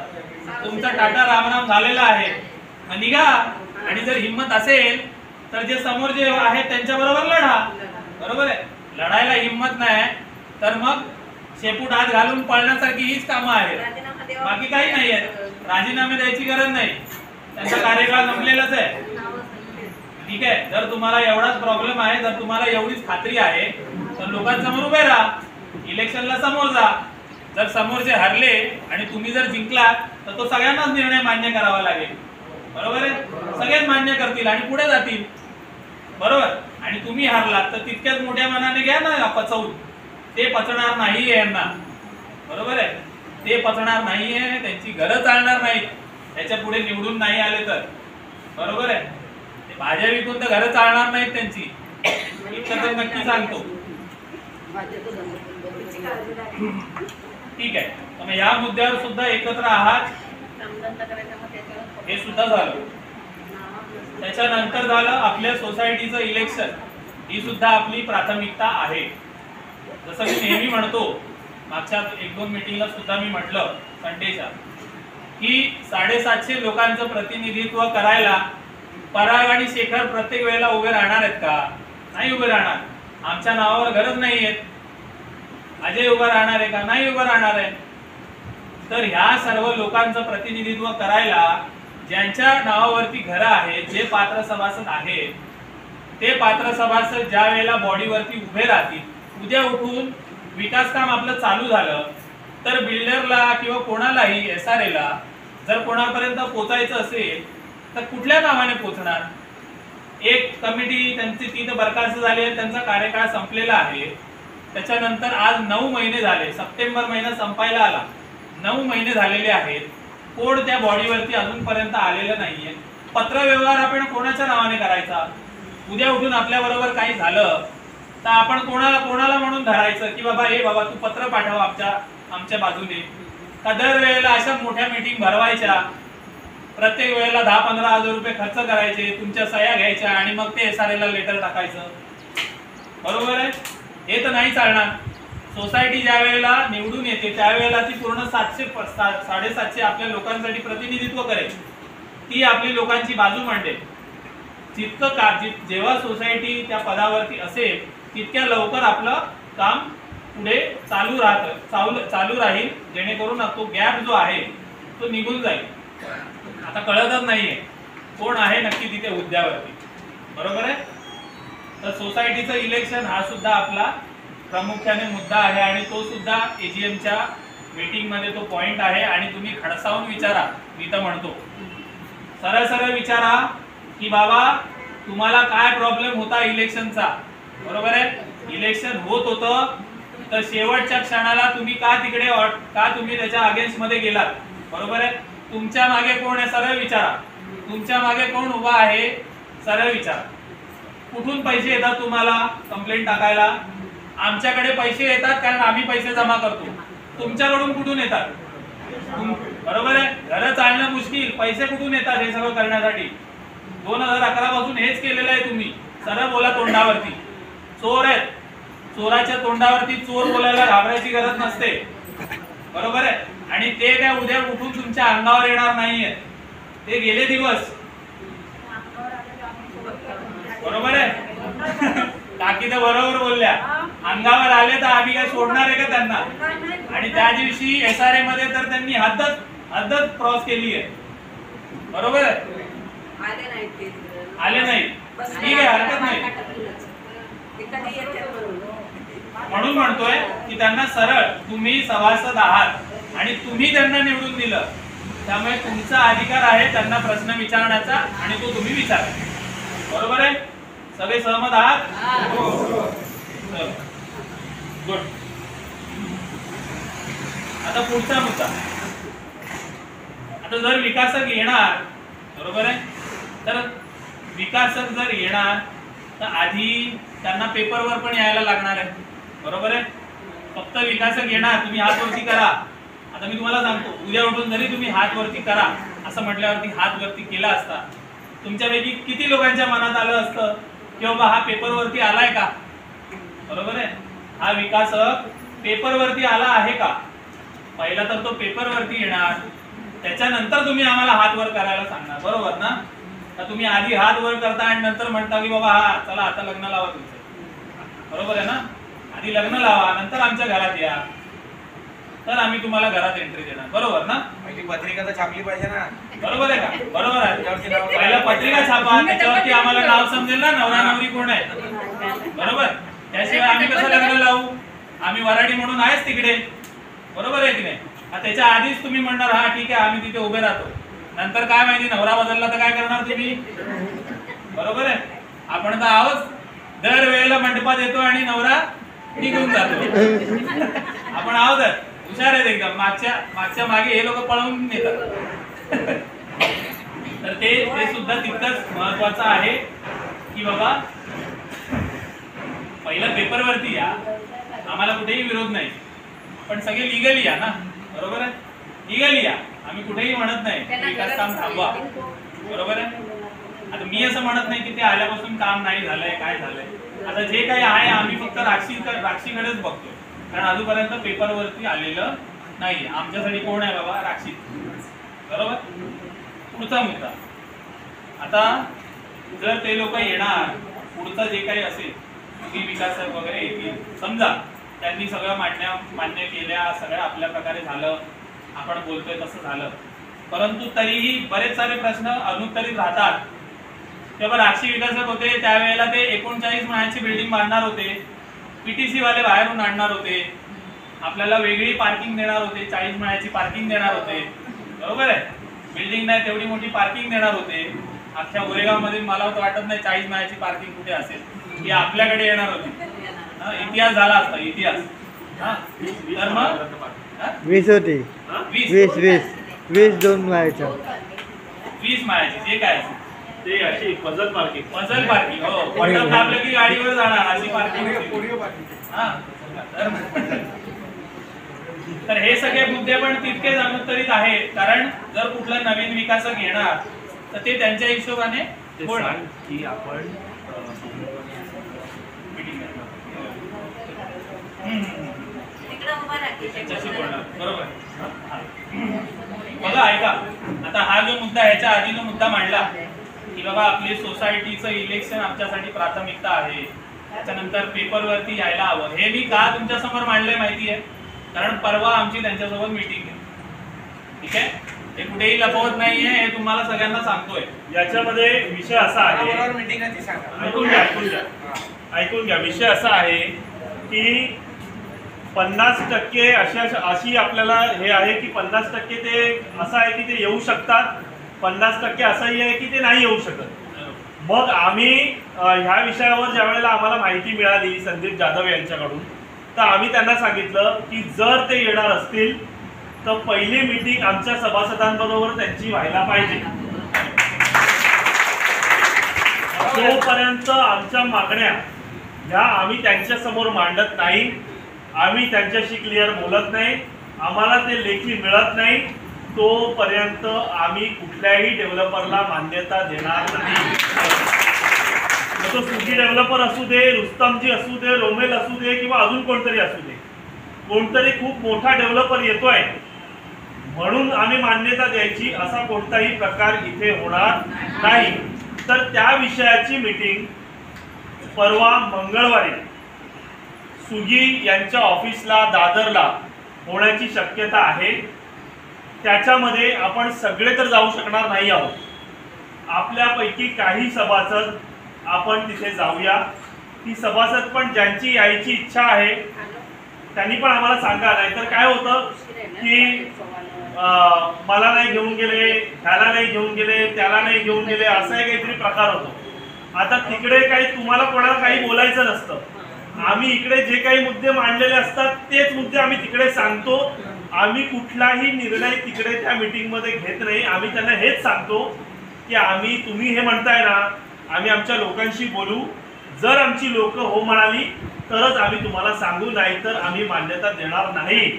तुमचा टाटा रामराम झालेला आहे, मग निघा. आणि जर हिंमत असेल तर जे समोर जे आहेत त्यांच्या बरोबर लढा. बरोबर आहे? लढायला हिंमत नाही तर मग शेपूट हात घालून पळण्यासारखी हीच कामं आहेत, बाकी काही नाही आहे. राजीनामे द्यायची गरज नाही, त्यांचा कार्यकाळ संपलेलाच आहे. ठीक आहे? जर तुम्हाला एवढाच प्रॉब्लेम आहे, जर तुम्हाला एवढीच खात्री आहे तर लोकांसमोर उभे राहा, इलेक्शनला समोर जा. जर समोरचे हरले आणि तुम्ही जर जिंकला तर तो सगळ्यांनाच निर्णय मान्य करावा लागेल. बरोबर आहे? सगळेच मान्य करतील आणि पुढे जातील. बरोबर? आणि तुम्ही हारलात तर तितक्याच मोठ्या मनाने घ्या ना पचवून. ते पचणार नाहीये यांना. बरोबर आहे? ते पचणार नाहीये, त्यांची घरं चालणार नाहीत त्याच्या पुढे निवडून नाही आले तर. बरोबर आहे? ते भाज्या विकून तर घरं चालणार नाहीत त्यांची, इतकं तर नक्की सांगतो. ठीक आहे? तर मग या मुद्द्यावर सुद्धा एकत्र आहात हे सुद्धा झालं. त्याच्यानंतर झालं आपल्या सोसायटीचं इलेक्शन, ही सुद्धा आपली प्राथमिकता आहे. जसं मी नेहमी म्हणतो, मागच्या 1-2 मीटिंगला सुद्धा मी म्हटलं संडेच्या की 750 लोकांचं प्रतिनिधित्व करायला पराग आणि शेखर प्रत्येक वेळेला उभे राहणार आहेत का? नाही उभे राहणार. आमच्या नावावर गरज नाहीये. अजय उभा राहणार आहे का? नाही उभा राहणार आहे. तर ह्या सर्व लोकांचं प्रतिनिधित्व करायला ज्यांच्या नावावरती घरं आहेत, जे पात्र सभासद आहेत, ते पात्र सभासद ज्या वेळेला बॉडीवरती उभे राहतील, उद्या उठून विकास काम आपलं चालू झालं तर बिल्डरला किंवा कोणालाही SRA जर कोणापर्यंत पोचायचं असेल तर कुठल्या नावाने पोचणार? एक कमिटी त्यांची ती तर बरखास्त झाली आहे, त्यांचा कार्यकाळ संपलेला आहे. त्याच्यानंतर आज 9 महिने झाले, सप्टेंबर महिना संपायला आला, 9 महिने झालेले आहेत. कोण त्या बॉडीवरती अजूनपर्यंत आलेलं नाहीये. पत्रव्यवहार आपण कोणाच्या नावाने करायचा? उद्या उठून आपल्या बरोबर काही झालं तर आपण कोणाला म्हणून धरायचं की बाबा हे बाबा तू पत्र पाठव आमच्या बाजूने? का दर वेळेला अशा मोठ्या मीटिंग भरवायच्या, प्रत्येक वेळेला 10-15 हजार रुपये खर्च करायचे, तुमच्या सह्या घ्यायच्या आणि मग ते SRA लेटर टाकायचं? बरोबर आहे? हे तर नाही चालणार. सोसायटी ज्या वेळेला निवडून येते त्यावेळेला ती पूर्ण 700-750 आपल्या लोकांसाठी प्रतिनिधित्व करेल. ती आपली लोकांची बाजू मांडेल. जेव्हा सोसायटी त्या पदावरती असेल तितक्या लवकर आपलं काम पुढे चालू राहील, जेणेकरून तो गॅप जो आहे तो निघून जाईल. आता कळतच नाहीये कोण आहे नक्की तिथे हुद्द्यावरती. बरोबर आहे? तर सोसायटीचं इलेक्शन हा सुद्धा आपला प्रामुख्याने मुद्दा आहे आणि तो सुद्धा एजीएमच्या मीटिंग मध्ये तो पॉइंट आहे. आणि तुम्ही खडसावून विचारा, मी तर म्हणतो सरळ विचारा की बाबा तुम्हाला काय प्रॉब्लेम होता इलेक्शनचा? बरोबर आहे? इलेक्शन होत होतं तर शेवटच्या क्षणाला तुम्ही का तुम्ही त्याच्या अगेन्स्ट मध्ये गेलात? बरोबर आहे? तुमच्या मागे कोण आहे सरळ विचारा. तुमच्या मागे कोण उभा आहे सरळ विचारा. कुठून पैसे येतात तुम्हाला कंप्लेंट टाकायला? आमच्याकडे पैसे येतात कारण आम्ही पैसे जमा करतो. तुमच्याकडून कुठून येतात? बरोबर आहे? घर चालणं मुश्किल, पैसे कुठून येतात हे सगळं करण्यासाठी? 2011 पासून हेच केलेलं आहे तुम्ही. सरळ बोला तोंडावरती. चोर आहेत, चोराच्या तोंडावरती चोर बोलायला घाबरायची गरज नसते. बरोबर आहे? आणि ते काय उद्या उठून तुमच्या अंगावर येणार नाहीये, ते गेले दिवस. बरोबर आहे? काकी तर बरोबर बोलल्या, अंगावर आले तर आम्ही काय सोडणार आहे का त्यांना? आणि त्या दिवशी SRA मध्ये तर त्यांनी हद्दच क्रॉस केली आहे. बरोबर आहे? आले नाही, ठीक आहे, हरकत नाही. म्हणून म्हणतोय की त्यांना सरळ, तुम्ही सभासद आहात आणि तुम्ही त्यांना निवडून दिलं, त्यामुळे तुमचा अधिकार आहे त्यांना प्रश्न विचारण्याचा आणि तो तुम्ही विचारा. बरोबर आहे? सगळे सहमत आहात? गुड. आता पुढचा मुद्दा. आता जर विकासक येणार, बरोबर आहे, तर विकासक जर येणार तर आधी त्यांना पेपरवर पण यायला लागणार आहे. बरोबर आहे? फक्त विकासक येणार, तुम्ही हात वरती करा. आता मी तुम्हाला सांगतो, उद्या उठून जरी तुम्ही हात वरती करा असं म्हटल्यावरती हात वरती केला असता, तुमच्यापैकी किती लोकांच्या मनात आलं असतं की बाबा हा पेपरवरती आलाय का? बरोबर आहे? हा विकासक पेपरवरती आला आहे का? पहिला तर तो पेपरवरती येणार, त्याच्यानंतर तुम्ही आम्हाला हात वर करायला सांगणार. बरोबर ना? तर तुम्ही आधी हात वर करता आणि नंतर म्हणता की बाबा हा चला आता लग्न लावा तुमचं. बरोबर आहे ना? आधी लग्न लावा, नंतर आमच्या घरात या, तर आम्ही तुम्हाला घरात एंट्री देणार. बरोबर ना? पत्रिका तर छापली पाहिजे ना. बरोबर आहे का? बरोबर आहे. पहिला पत्रिका छापा, त्याच्यावरती आम्हाला नाव समजेल ना नवरा नवरी कोण आहे. बरोबर? त्याशिवाय आम्ही कसं लग्न लावू? आम्ही वराडी म्हणून आहेच तिकडे. बरोबर आहे की नाही? त्याच्या आधीच तुम्ही म्हणणार हा ठीक आहे आम्ही तिथे उभे राहतो. नंतर काय माहिती नवरा बदलला तर काय करणार तुम्ही? बरोबर आहे? आपण तर आहोत दर वेळेला मंडपात येतो आणि नवरा निघून जातो. आपण आहोत हुशार आहेत एकदम. मागच्या मागे हे लोक पळवून नेतात. तर ते सुद्धा तितकंच महत्वाचं आहे की बाबा पहिलं पेपरवरती या, आम्हाला कुठेही विरोध नाही, पण सगळे लिगली या ना. बरोबर आहे? लिगली या, आम्ही कुठेही म्हणत नाही विकास काम थांबवा. बरोबर आहे? आता मी असं म्हणत नाही की ते आल्यापासून काम नाही झालंय काय झालंय. आता जे काही आहे आम्ही फक्त राक्षीकडेच बघतोय, कारण अजूनपर्यंत पेपरवरती आलेलं नाही. आमच्यासाठी कोण आहे बाबा? राक्षी. बरोबर? पुढचा मुद्दा. आता जर ते लोक येणार, पुढचं जे काही असेल, विकासक वगैरे येतील, समजा त्यांनी सगळं मान्य केल्या, सगळं आपल्या प्रकारे झालं, आपण बोलतोय तसं झालं, परंतु तरीही बरेच सारे प्रश्न अनुत्तरित राहतात. तेव्हा राक्षी विकासक होते त्यावेळेला ते 39 माळ्याची बिल्डिंग बांधणार होते, PTC वाले बाहेरून आणणार होते, आपल्याला वेगळी पार्किंग देणार होते, 40 माळ्याची पार्किंग देणार होते. बरोबर आहे? बिल्डिंग नाही तेवढी मोठी पार्किंग देणार होते. अख्ख्या गोरेगाव मध्ये मला वाटत नाही 40 माळ्याची पार्किंग कुठे असेल, ती आपल्याकडे येणार होती. इतिहास झाला असता, इतिहास. तर मग 20 होती. 20 2 माळ्याच्या. 20 माळ्याची जे काय असेल ते अशी पझल पार्किंग. Puzzle parking. हो, बटन दाबलं की गाडीवर जाणार अशी पार्किंग. तर हे सगळे मुद्दे पण तितकेच अनुत्तरित आहेत, कारण जर कुठला नवीन विकासक येणार तर ते त्यांच्या हिशोबाने बोलणार की आपण त्यांच्याशी बोलणार. बरोबर? बघा ऐका, आता हा जो मुद्दा ह्याच्या आधी जो मुद्दा मांडला की बाबा आपली सोसायटीचं इलेक्शन आमच्यासाठी प्राथमिकता आहे, त्याच्यानंतर पेपरवरती यायला हवं, हे मी का तुमच्या समोर मांडलंय माहिती आहे? कारण परवा आमची त्यांच्यासोबत मीटिंग आहे. ठीक आहे? हे कुठेही लपवत नाहीये, हे तुम्हाला सगळ्यांना सांगतोय. याच्यामध्ये विषय असा आहे, मीटिंग आहे ती सांगा. ऐकून घ्या. विषय असा आहे की 50% अशी आपल्याला हे आहे की 50% ते असं आहे की ते येऊ शकतात, 50% असंही आहे की ते नाही येऊ शकत. मग आम्ही ह्या विषयावर ज्या वेळेला आम्हाला माहिती मिळाली संदीप जाधव यांच्याकडून, तर आम्ही त्यांना सांगितलं की जर ते येणार असतील तर पहिली मीटिंग आमच्या सभासदांबरोबर त्यांची व्हायला पाहिजे. जोपर्यंत आमच्या मागण्या ह्या आम्ही त्यांच्या समोर मांडत नाही, आम्ही त्यांच्याशी क्लिअर बोलत नाही, आम्हाला ते लेखी मिळत नाही, तोपर्यंत आम्ही कुठल्याही डेव्हलपरला मान्यता देणार नाही. तो सुगी डेव्हलपर असू दे, रुस्तमजी असू दे, रोमेल असू दे किंवा अजून कोणतरी असू दे, कोणतरी खूप मोठा डेव्हलपर येतोय म्हणून आम्ही मान्यता द्यायची असा कोणताही प्रकार इथे होणार नाही. तर त्या विषयाची मीटिंग परवा मंगळवारी सुगी यांच्या ऑफिसला दादरला होण्याची शक्यता आहे. त्याच्यामध्ये आपण सगळे तर जाऊ शकणार नाही आहोत. आपल्यापैकी काही सभासद आपण तिथे जाऊया. ती सभासद पण ज्यांची यायची इच्छा आहे त्यांनी पण आम्हाला सांगा. नाहीतर काय होतं की मला नाही घेऊन गेले, ह्याला नाही घेऊन गेले, त्याला नाही घेऊन गेले, असाही काहीतरी प्रकार होतो. आता तिकडे काही तुम्हाला कोणाला काही बोलायचं नसतं. आम्ही इकडे जे काही मुद्दे मांडलेले असतात तेच मुद्दे आम्ही तिकडे सांगतो. आम्ही कुठलाही निर्णय तिकडे त्या मीटिंगमध्ये घेत नाही. आम्ही त्यांना हेच सांगतो की तुम्ही हे म्हणताय ना, आम्ही आमच्या लोकांशी बोलू. जर आमची लोक हो म्हणाली तरच आम्ही तुम्हाला सांगू, नाहीतर आम्ही मान्यता देणार नाही.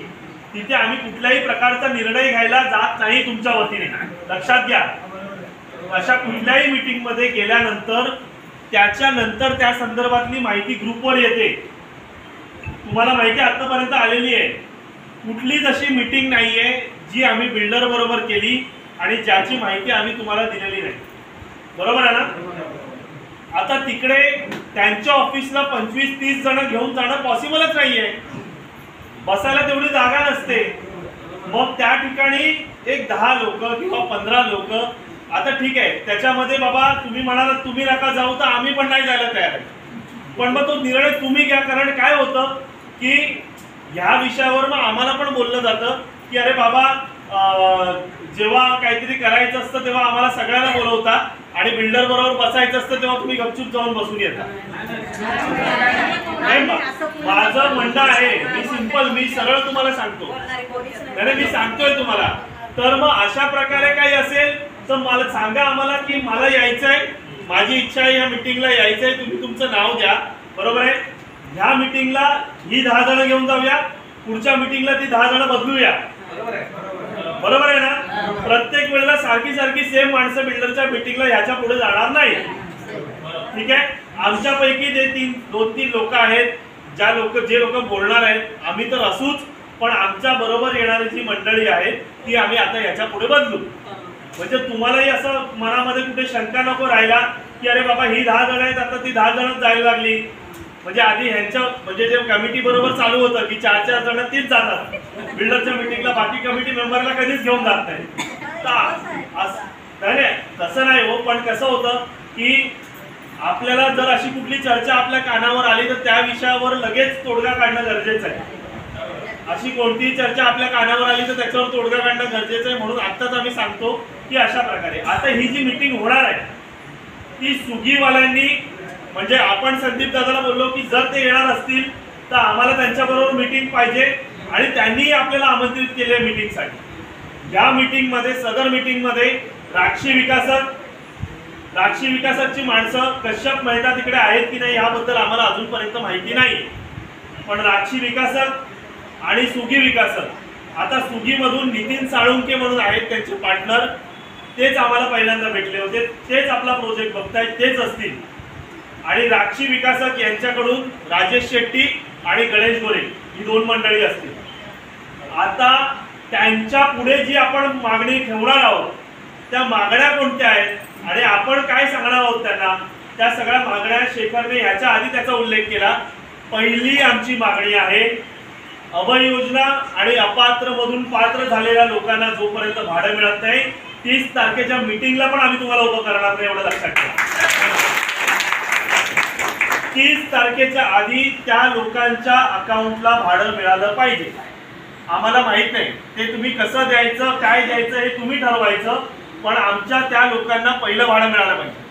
तिथे आम्ही कुठल्याही प्रकारचा निर्णय घ्यायला जात नाही तुमच्या वतीने, लक्षात घ्या. अशा कुठल्याही मीटिंगमध्ये गेल्यानंतर त्याच्यानंतर त्या संदर्भातली माहिती ग्रुपवर येते. तुम्हाला माहिती आतापर्यंत आलेली आहे. कुठलीच अशी मीटिंग नाहीये जी आम्ही बिल्डर बरोबर केली आणि ज्याची माहिती आम्ही तुम्हाला दिलेली नाही. बरोबर आहे ना? आता तिकडे त्यांच्या ऑफिसला 25-30 जण घेऊन जाणं पॉसिबलच नाहीये. बसायला तेवढी जागा नसते. मग त्या ठिकाणी एक 10 लोक किंवा 15 लोक. आता ठीक आहे, त्याच्यामध्ये बाबा तुम्ही म्हणालात तुम्ही नका जाऊ तर आम्ही पण नाही जायला तयार आहे. पण मग तो निर्णय तुम्ही घ्या. कारण काय होतं की ह्या विषयावर मग आम्हाला पण बोललं जातं की अरे बाबा जेव्हा काहीतरी करायचं असतं तेव्हा आम्हाला सगळ्यांना बोलवता आणि बिल्डर बरोबर बसायचं असतं तेव्हा तुम्ही गपचूप जाऊन बसून येता. माझं म्हणणं आहे, मी सरळ तुम्हाला सांगतो. मी सांगतोय तुम्हाला. तर मग अशा प्रकारे काही असेल तर मला सांगा आम्हाला की मला यायचंय, माझी इच्छा आहे या मीटिंगला यायचंय. तुम्ही तुमचं नाव द्या. बरोबर आहे. ह्या मीटिंगला ही 10 जण घेऊन जाऊया, पुढच्या मीटिंगला ती 10 जण बदलूया. बरोबर आहे ना? प्रत्येक वेळेला सारखी सेम माणसं बिल्डरच्या मीटिंगला ह्याच्या पुढे जाणार नाही. ठीक आहे. आमच्यापैकी जे 2-3 लोक आहेत, जे लोक बोलणार आहेत, आम्ही तर असूच, पण आमच्या बरोबर येणारी जी मंडळी आहे ती आम्ही आता याच्या पुढे बदलू. म्हणजे तुम्हालाही असं मनामध्ये कुठे शंका नको राहिला की अरे बाबा ही 10 जण आहेत आता ती 10 जणच जायला लागली. म्हणजे आधी ह्यांच्या म्हणजे जे कमिटी बरोबर चालू होतं की 4-4 जण तीच जातात बिल्डरच्या मीटिंगला, बाकी कमिटी मेंबरला कधीच घेऊन जात नाही. तसं नाही हो. पण कसं होतं की आपल्याला जर अशी कुठली चर्चा आपल्या कानावर आली तर त्या विषयावर लगेच तोडगा काढणं गरजेचं आहे. अशी कोणतीही चर्चा आपल्या कानावर आली तर त्याच्यावर तोडगा काढणं गरजेचं आहे. म्हणून आत्ताच आम्ही सांगतो की अशा प्रकारे आता ही जी मीटिंग होणार आहे ती सुगीवाल्यांनी, म्हणजे आपण संदीप दादाला बोललो की जर ते येणार असतील तर आम्हाला त्यांच्याबरोबर मीटिंग पाहिजे आणि त्यांनी आपल्याला आमंत्रित केले मीटिंगसाठी. या मीटिंगमध्ये, सदर मीटिंगमध्ये राक्षी विकासकची माणसं कश्यप मेहता तिकडे आहेत की नाही याबद्दल आम्हाला अजूनपर्यंत माहिती नाही. पण राक्षी विकासक आणि सुगी विकासक, आता सुगीमधून नितीन साळुंके म्हणून आहेत त्यांचे पार्टनर, तेच आम्हाला पहिल्यांदा भेटले होते. तेच आपला प्रोजेक्ट बघतायत, तेच असतील. आणि राक्षी विकासक यांच्याकडून राजेश शेट्टी आणि गणेश गोरे ही 2 मंडळी असतील. आता त्यांच्या पुढे जी आपण मागणी ठेवणार आहोत त्या मागण्या कोणत्या आहेत आणि आपण काय सांगणार आहोत त्यांना, त्या सगळ्या मागण्या शेखरने ह्याच्या आधी त्याचा उल्लेख केला. पहिली आमची मागणी आहे अभय योजना आणि अपात्र मधून पात्र झालेल्या लोकांना जोपर्यंत भाडं मिळत नाही 30 तारखेच्या मीटिंगला पण आम्ही तुम्हाला उभं करणार नाही, एवढं लक्षात ठेवा. 30 तारखेच्या आधी त्या लोकांच्या अकाउंटला भाडं मिळालं पाहिजे. आम्हाला माहित नाही ते तुम्ही कसं द्यायचं, काय द्यायचं हे तुम्ही ठरवायचं, पण आमच्या त्या लोकांना पहिलं भाडं मिळालं पाहिजे.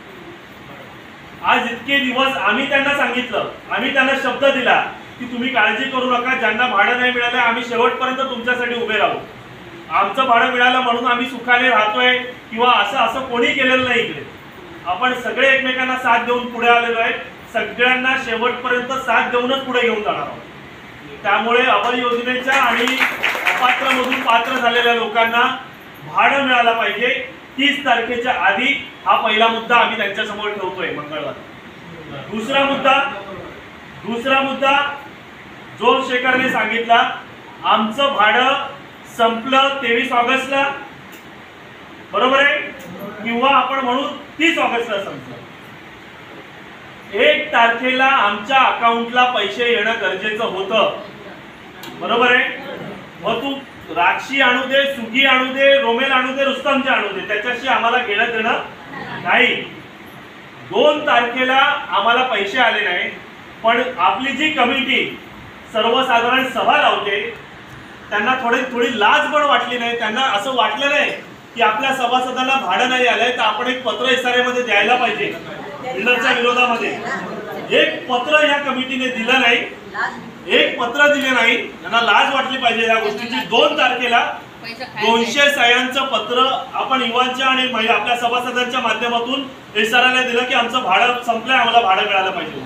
आज इतके दिवस आम्ही त्यांना सांगितलं, आम्ही त्यांना शब्द दिला की तुम्ही काळजी करू नका, ज्यांना भाडं नाही मिळालं आम्ही शेवटपर्यंत तुमच्यासाठी उभे राहू. आमचं भाडं मिळालं म्हणून आम्ही सुखाने राहतोय किंवा असं कोणी केलेलं नाही. इकडे आपण सगळे एकमेकांना साथ देऊन पुढे आलेलो आहे. सगळ्यांना शेवटपर्यंत साथ देऊनच पुढे घेऊन जाणार आहोत. त्यामुळे अभय योजनेच्या आणि अपात्रमधून पात्र झालेल्या लोकांना भाडं मिळालं पाहिजे 30 तारखेच्या आधी. हा पहिला मुद्दा आम्ही त्यांच्यासमोर ठेवतोय मंगळवार. दुसरा मुद्दा जो शेखरने सांगितला, आमचं भाडं संपलं 23 ऑगस्टला, बरोबर आहे, किंवा आपण म्हणू 30 ऑगस्टला संपलं. 1 तारखेला आमच्या अकाउंटला पैसे येणं गरजेचं होतं, बरोबर आहे. मग तू राक्षी आणू दे, सुगी आणू दे, रोमेल आणू दे, रुस्तमचे आणू दे, त्याच्याशी आम्हाला घेणं देणं नाही. 2 तारखेला आम्हाला पैसे आले नाही, पण आपली जी कमिटी सर्वसाधारण सभा लावते त्यांना थोडी लाज पण वाटली नाही. त्यांना असं वाटलं नाही की आपल्या सभासदांना भाडं नाही आलंय तर आपण एक पत्र इशाऱ्यामध्ये द्यायला पाहिजे. बिल्डरच्या विरोधामध्ये एक पत्र या कमिटीने दिलं नाही, एक पत्र दिले नाही. त्यांना लाज वाटली पाहिजे या गोष्टीची. 2 तारखेला 200 सह्यांचं पत्र आपण युवांच्या आणि आपल्या सभासदांच्या माध्यमातून इशाऱ्याला दिलं की आमचं भाडं संपलंय, आम्हाला भाडं मिळालं पाहिजे.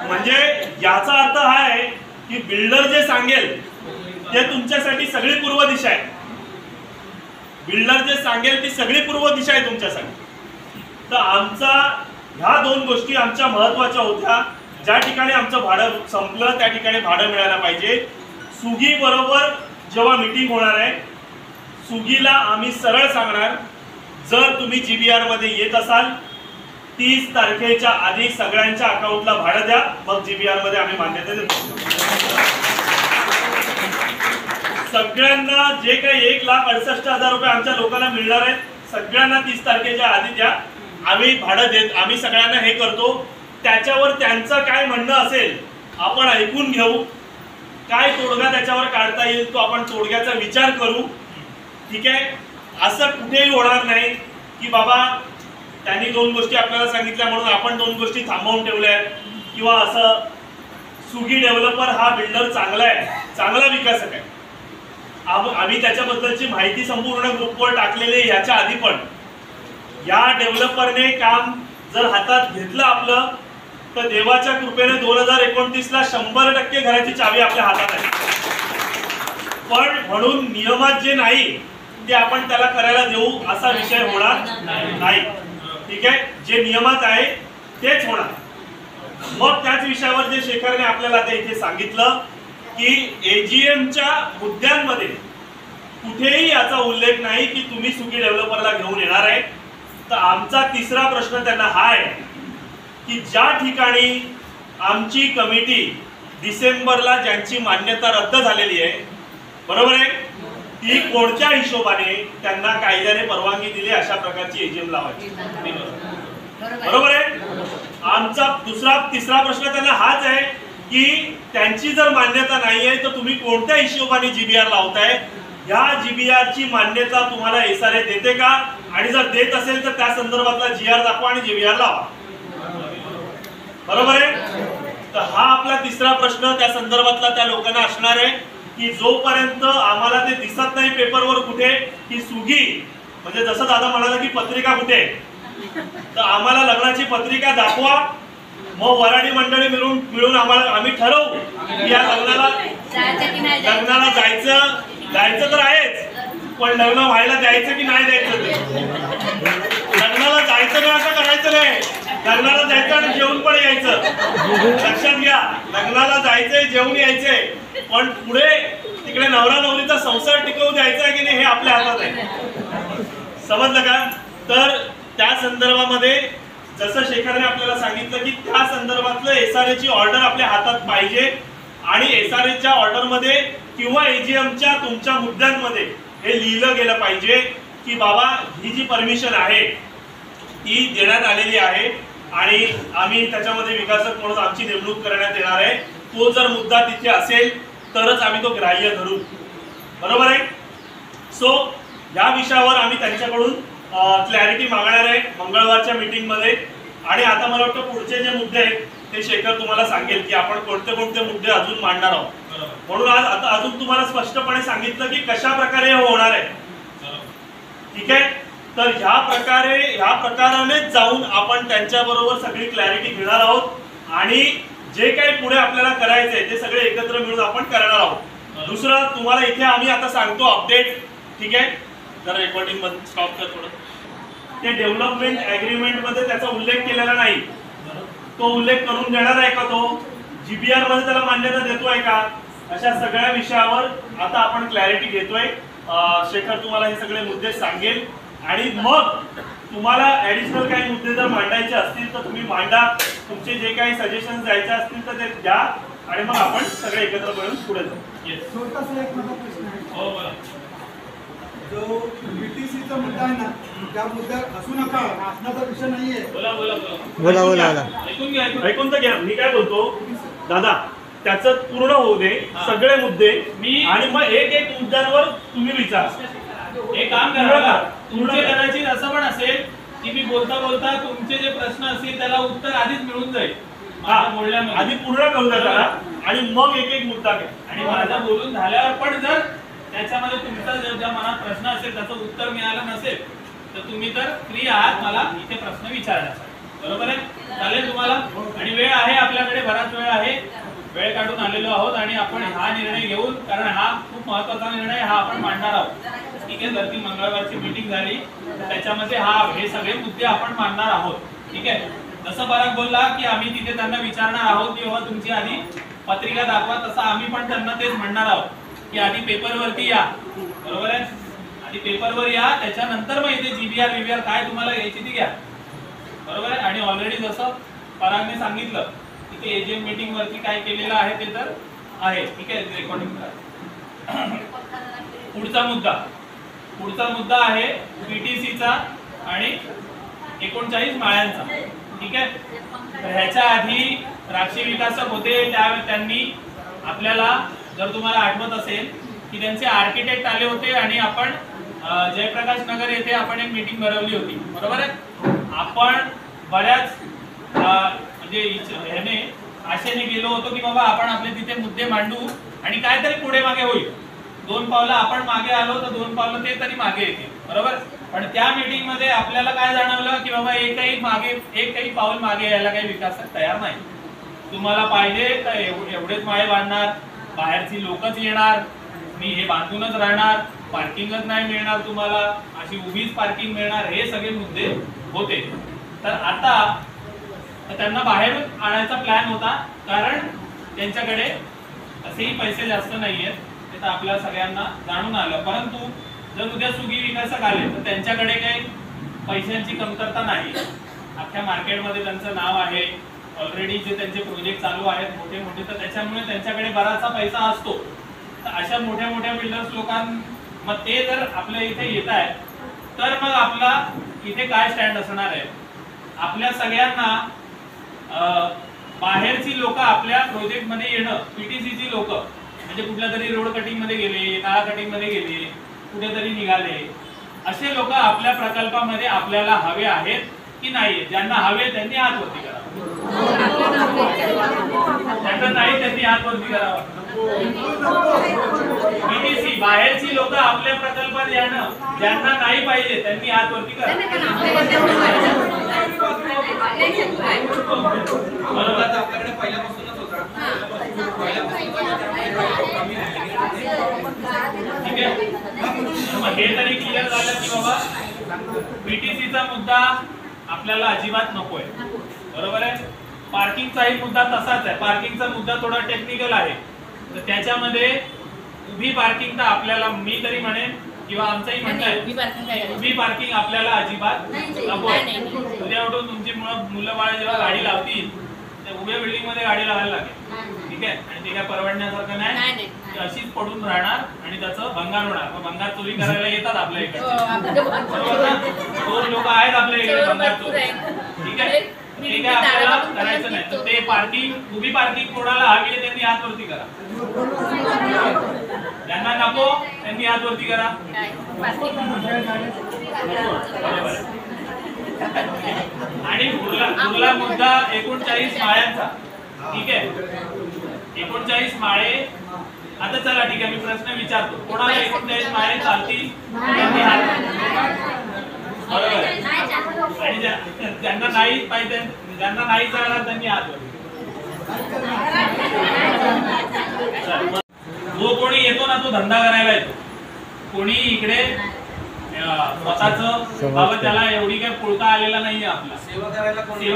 म्हणजे याचा अर्थ हा आहे की बिल्डर जे सांगेल ते तुमच्यासाठी सगळी पूर्व दिशा आहे. बिल्डर जे सांगेल ती सगळी पूर्व दिशा आहे तुमच्यासाठी. तर आमचा ह्या 2 गोष्टी आमच्या महत्वाच्या होत्या. ज्या ठिकाणी आमचं भाडं संपलं त्या ठिकाणी भाडं मिळायला पाहिजे. सुगी बरोबर जेव्हा मीटिंग होणार आहे, सुगीला आम्ही सरळ सांगणार, जर तुम्ही GBR मध्ये येत असाल 30 तारखेच्या आधी सगळ्यांच्या अकाउंटला भाडं द्या, मग GBR मध्ये आम्ही मान्यता देतो. सगळ्यांना जे काही 1,68,000 रुपये आमच्या लोकांना मिळणार आहेत सगळ्यांना 30 तारखेच्या आधी द्या. आम्ही भाडं देत, आम्ही सगळ्यांना हे करतो. त्याच्यावर त्यांचं काय म्हणणं असेल आपण ऐकून घेऊ. काय तोडगा त्याच्यावर काढता येईल तो आपण तोडग्याचा विचार करू. ठीक आहे. असं कुठेही होणार नाही की बाबा त्यांनी 2 गोष्टी आपल्याला सांगितल्या म्हणून आपण 2 गोष्टी थांबवून ठेवल्या किंवा असं. सुगी डेव्हलपर हा बिल्डर चांगला आहे, चांगला विकासक आहे. आम्ही त्याच्याबद्दलची माहिती संपूर्ण ग्रुपवर टाकलेली आहे. याच्या आधी पण या डेव्हलपरने काम जर हातात घेतलं आपलं तर देवाच्या कृपेने 2029ला 100% घराची चावी आपल्या हातात आहे. पण म्हणून नियमात जे नाही ते आपण त्याला करायला देऊ असा विषय होणार नाही. ठीक आहे. जे नियमात आहे तेच होणार. मग त्याच विषयावर जे शेखरने आपल्याला आता इथे सांगितलं की AGMच्या मुद्द्यांमध्ये कुठेही याचा उल्लेख नाही की तुम्ही सुगी डेव्हलपरला घेऊन येणार आहे. तर आमचा तिसरा प्रश्न त्यांना हा आहे की ज्या ठिकाणी आमची कमिटी डिसेंबरला ज्यांची मान्यता रद्द झालेली आहे, बरोबर आहे, ती कोणत्या हिशोबाने त्यांना कायद्याने परवानगी दिली अशा प्रकारची AGM लावायची, बरोबर आहे. आमचा तिसरा प्रश्न त्यांना हाच आहे की त्यांची जर मान्यता नाही आहे तर तुम्ही कोणत्या हिशोबाने GBR लावताय. या GBRची मान्यता तुम्हाला SRA देते का, आणि जर देत असेल तर त्या संदर्भातला GR दाखवा आणि GBR लावा, बरोबर आहे. तर हा आपला तिसरा प्रश्न त्या संदर्भातला त्या लोकांना असणार आहे की जोपर्यंत आम्हाला ते दिसत नाही पेपरवर कुठे की सुगी, म्हणजे जसं दादा म्हणाला की पत्रिका कुठे, तर आम्हाला लग्नाची पत्रिका दाखवा. मग वराडी मंडळी मिळून आम्ही ठरवू की या लग्नाला जायचं तर आहेच, पण लग्न व्हायला द्यायचं की नाही द्यायचं. लग्नाला जायचं नाही असं करायचं नाही. लग्नाला जायचं आणि जेवून पण यायचं. लक्षात घ्या, लग्नाला जायचंय, जेवून यायचंय, पण पुढे तिकडे नवरा नवरीचा संसार टिकवू द्यायचा आहे की नाही हे आपल्या हातात आहे. समजलं का. तर त्या संदर्भामध्ये जसं शेखरने आपल्याला सांगितलं की त्या संदर्भातलं SRAची ऑर्डर आपल्या हातात पाहिजे आणि SRAच्या ऑर्डरमध्ये किंवा AGMच्या तुमच्या मुद्द्यांमध्ये हे लिहिलं गेलं पाहिजे की बाबा ही जी परमिशन आहे ती देण्यात आलेली आहे आणि आम्ही त्याच्यामध्ये विकासक म्हणून आमची नेमणूक करण्यात येणार आहे. तो जर मुद्दा तिथे असेल तरच आम्ही तो ग्राह्य धरू, बरोबर आहे. सो या विषयावर आम्ही त्यांच्याकडून क्लॅरिटी मागणार आहे मंगळवारच्या मीटिंग मध्ये. आणि आता मला वाटतं पुढचे जे मुद्दे आहेत ते शेखर तुम्हाला सांगेल की आपण कोणते कोणते मुद्दे अजून मांडणार आहोत. म्हणून आज आता अजून तुम्हाला स्पष्टपणे सांगितलं की कशा प्रकारे हे होणार आहे. ठीक आहे. तर ह्या प्रकाराने जाऊन आपण त्यांच्याबरोबर सगळी क्लॅरिटी घेणार आहोत आणि जे काही पुढे आपल्याला करायचंय ते सगळे एकत्र मिळून आपण करणार आहोत. दुसरं तुम्हाला इथे आम्ही आता सांगतो अपडेट. ठीक आहे. जर रेकॉर्डिंग मध्ये स्टॉप कर थोडं. ते डेव्हलपमेंट ऍग्रीमेंट मध्ये त्याचा उल्लेख केलेला नाही. तो उल्लेख करून देणार आहे का तो? GBR मध्ये त्याला मान्यता देतोय का? अशा सगळ्या विषयावर आता आपण क्लॅरिटी घेतोय. शेखर तुम्हाला हे सगळे मुद्दे सांगेल आणि मग तुम्हाला ऍडिशनल काही मुद्दे जर मांडायचे असतील तर तुम्ही मांडा. तुमचे जे काही सजेशन द्यायचे असतील तर ते द्या आणि मग आपण सगळे एकत्र मिळून पुढे जाऊ. छोटासा एक माझा प्रश्न आहे. हो बोला. जो बीटीसीचा मुद्दा आहे ना, त्या मुद्द्यात असू नका, असण्याचा विषय नाहीये. बोला बोला बोला बोला बोला. ऐकून घ्या ऐकून तर घ्या. मी काय बोलतो दादा, त्याचं पूर्ण होऊ दे सगळे मुद्दे आणि मग एक एक मुद्द्यांवर तुम्ही विचार. एक काम करा, तुमचे कदाचित असं पण असेल की मी बोलता बोलता तुमचे जे प्रश्न असतील त्याला उत्तर आधीच मिळून जाईल. बोलण्यामध्ये आधी पूर्ण करून द्या आणि मग एक एक मुद्दा घ्या. आणि माझा बोलून झाल्यावर पण जर त्याच्यामध्ये तुमचा ज्या मनात प्रश्न असेल त्याचं उत्तर मिळालं नसेल तर तुम्ही तर फ्री आहात मला इथे प्रश्न विचारण्यासाठी. बरोबर आहे? चालेल तुम्हाला? आणि वेळ आहे आपल्याकडे, बराच वेळ आहे, वेळ काढून आलेलो आहोत आणि आपण हा निर्णय घेऊन, कारण हा खूप महत्वाचा निर्णय हा आपण मांडणार आहोत. ठीक आहे? जर ती मंगळवारची मीटिंग झाली तर त्याच्यामध्ये हे सगळे मुद्दे आपण मांडणार आहोत. ठीक आहे? जसं पराग बोलला की आम्ही तिथे त्यांना विचारणार आहोत की बाबा तुमची आधी पत्रिका दाखवा, तसं आम्ही पण त्यांना तेच म्हणणार आहोत की आधी पेपरवरती या. बरोबर आहे? आधी पेपरवर या, त्याच्यानंतर मग इथे जीबीआर बीबीआर काय तुम्हाला यायची ती घ्या. बरोबर आहे? आणि ऑलरेडी जसं परागने सांगितलं की ते एजीएम मीटिंग वरती काय केलेलं आहे ते तर आहे. ठीक आहे? रेकॉर्डिंग करा. पुढचा मुद्दा आहे पीटीसीचा आणि 39 माळ्यांचा. ठीक आहे? तर ह्याच्या आधी राक्षी विकासक होते त्यावेळी त्यांनी आपल्याला, जर तुम्हाला आठवत असेल की त्यांचे आर्किटेक्ट आले होते आणि आपण जयप्रकाश नगर येथे आपण एक मीटिंग भरवली होती. बरोबर आहे? आपण बऱ्याच म्हणजे ह्याने आशेने गेलो होतो की बाबा आपण आपले तिथे मुद्दे मांडू आणि काहीतरी पुढे मागे होईल. 2 पावलं आपण मागे आलो तर 2 पावलं ते तरी मागे येतील. बरोबर? पण त्या मीटिंग मध्ये आपल्याला काय जाणवलं की बाबा एकही पाऊल मागे यायला काही विकासक तयार नाही. तुम्हाला पाहिजे तर एवढेच माळे बांधणार, बाहेरची लोकच येणार, मी हे बांधूनच राहणार, पार्किंगच नाही मिळणार तुम्हाला, अशी उभीच पार्किंग मिळणार, हे सगळे मुद्दे होते. तर आता त्यांना बाहेरून आणायचा प्लॅन होता, कारण त्यांच्याकडे असेही पैसे जास्त नाहीयेत, ते तर आपल्या सगळ्यांना जाणून आलं. परंतु जर उद्या सुगी विकासक आले तर त्यांच्याकडे काही पैशांची कमतरता नाही. अख्ख्या मार्केटमध्ये त्यांचं नाव आहे, ऑलरेडी जे त्यांचे प्रोजेक्ट चालू आहेत मोठे मोठे, तर त्याच्यामुळे त्यांच्याकडे बराचसा पैसा असतो. तर अशा मोठ्या मोठ्या बिल्डर्स मग ते जर आपल्या इथे येत आहेत तर मग आपला इथे काय स्टँड असणार आहे? आपल्या सगळ्यांना बाहेरची लोक आपल्या प्रोजेक्ट मध्ये येणं, पीटीसीची लोक म्हणजे कुठल्या तरी रोड कटिंग मध्ये गेले, नाळा कटिंग मध्ये गेले, कुठेतरी निघाले, असे लोक आपल्या प्रकल्पामध्ये आपल्याला हवे आहेत की नाही? ज्यांना हवे त्यांनी हात वरती करावा, ज्यांना नाही त्यांनी हात वरती करावा. पीटीसी बाहेरची लोक आपल्या प्रकल्पात येणं, ज्यांना नाही पाहिजे त्यांनी हात वरती करावा. बरोबर. आपल्याकडे पहिल्यापासूनच होता. ठीक आहे? मग हे तरी क्लिअर झालं की बाबा पीटीसीचा मुद्दा आपल्याला अजिबात नकोय. बरोबर आहे? पार्किंगचाही मुद्दा तसाच आहे. पार्किंगचा मुद्दा थोडा टेक्निकल आहे, तर त्याच्यामध्ये उभी पार्किंग तर आपल्याला, मी तरी म्हणेन किंवा आमचंही म्हणणं आहे, उभी पार्किंग आपल्याला अजिबात नकोय. उद्या उठून तुमची मुलं बाळ जेव्हा गाडी लावतील त्या उभ्या बिल्डिंग मध्ये गाडी लावायला लागेल. ठीक आहे? आणि ते काय परवडण्यासारखं नाही, अशीच पडून राहणार आणि त्याचं भंगार होणार. मग भंगार चोरी करायला येतात आपल्या इकडे, बरोबर ना? 2 लोक आहेत आपल्या इकडे भंगार चोरी. ठीक आहे? ते काय आपल्याला करायचं नाही. तर ते पार्किंग, उभी पार्किंग कोणाला हवी आहे त्यांनी हात वरती करा, ज्यांना नको त्यांनी हात वरती करा. आणि उरला मुद्दा 39 माळ्यांचा. ठीक आहे? 39 माळे. आता चला ठीक आहे, मी प्रश्न विचारतो, कोणाला 39 माळे चालतील? बरोबर आहे? आणि ज्यांना नाही पाहिजे, ज्यांना नाही चालणार त्यांनी हात वरती. जो कोणी येतो ना तो धंदा करायला येतो. कोणी इकडे स्वतःच बाबा त्याला एवढी काही पुळका आलेला नाहीये. आपला सेवा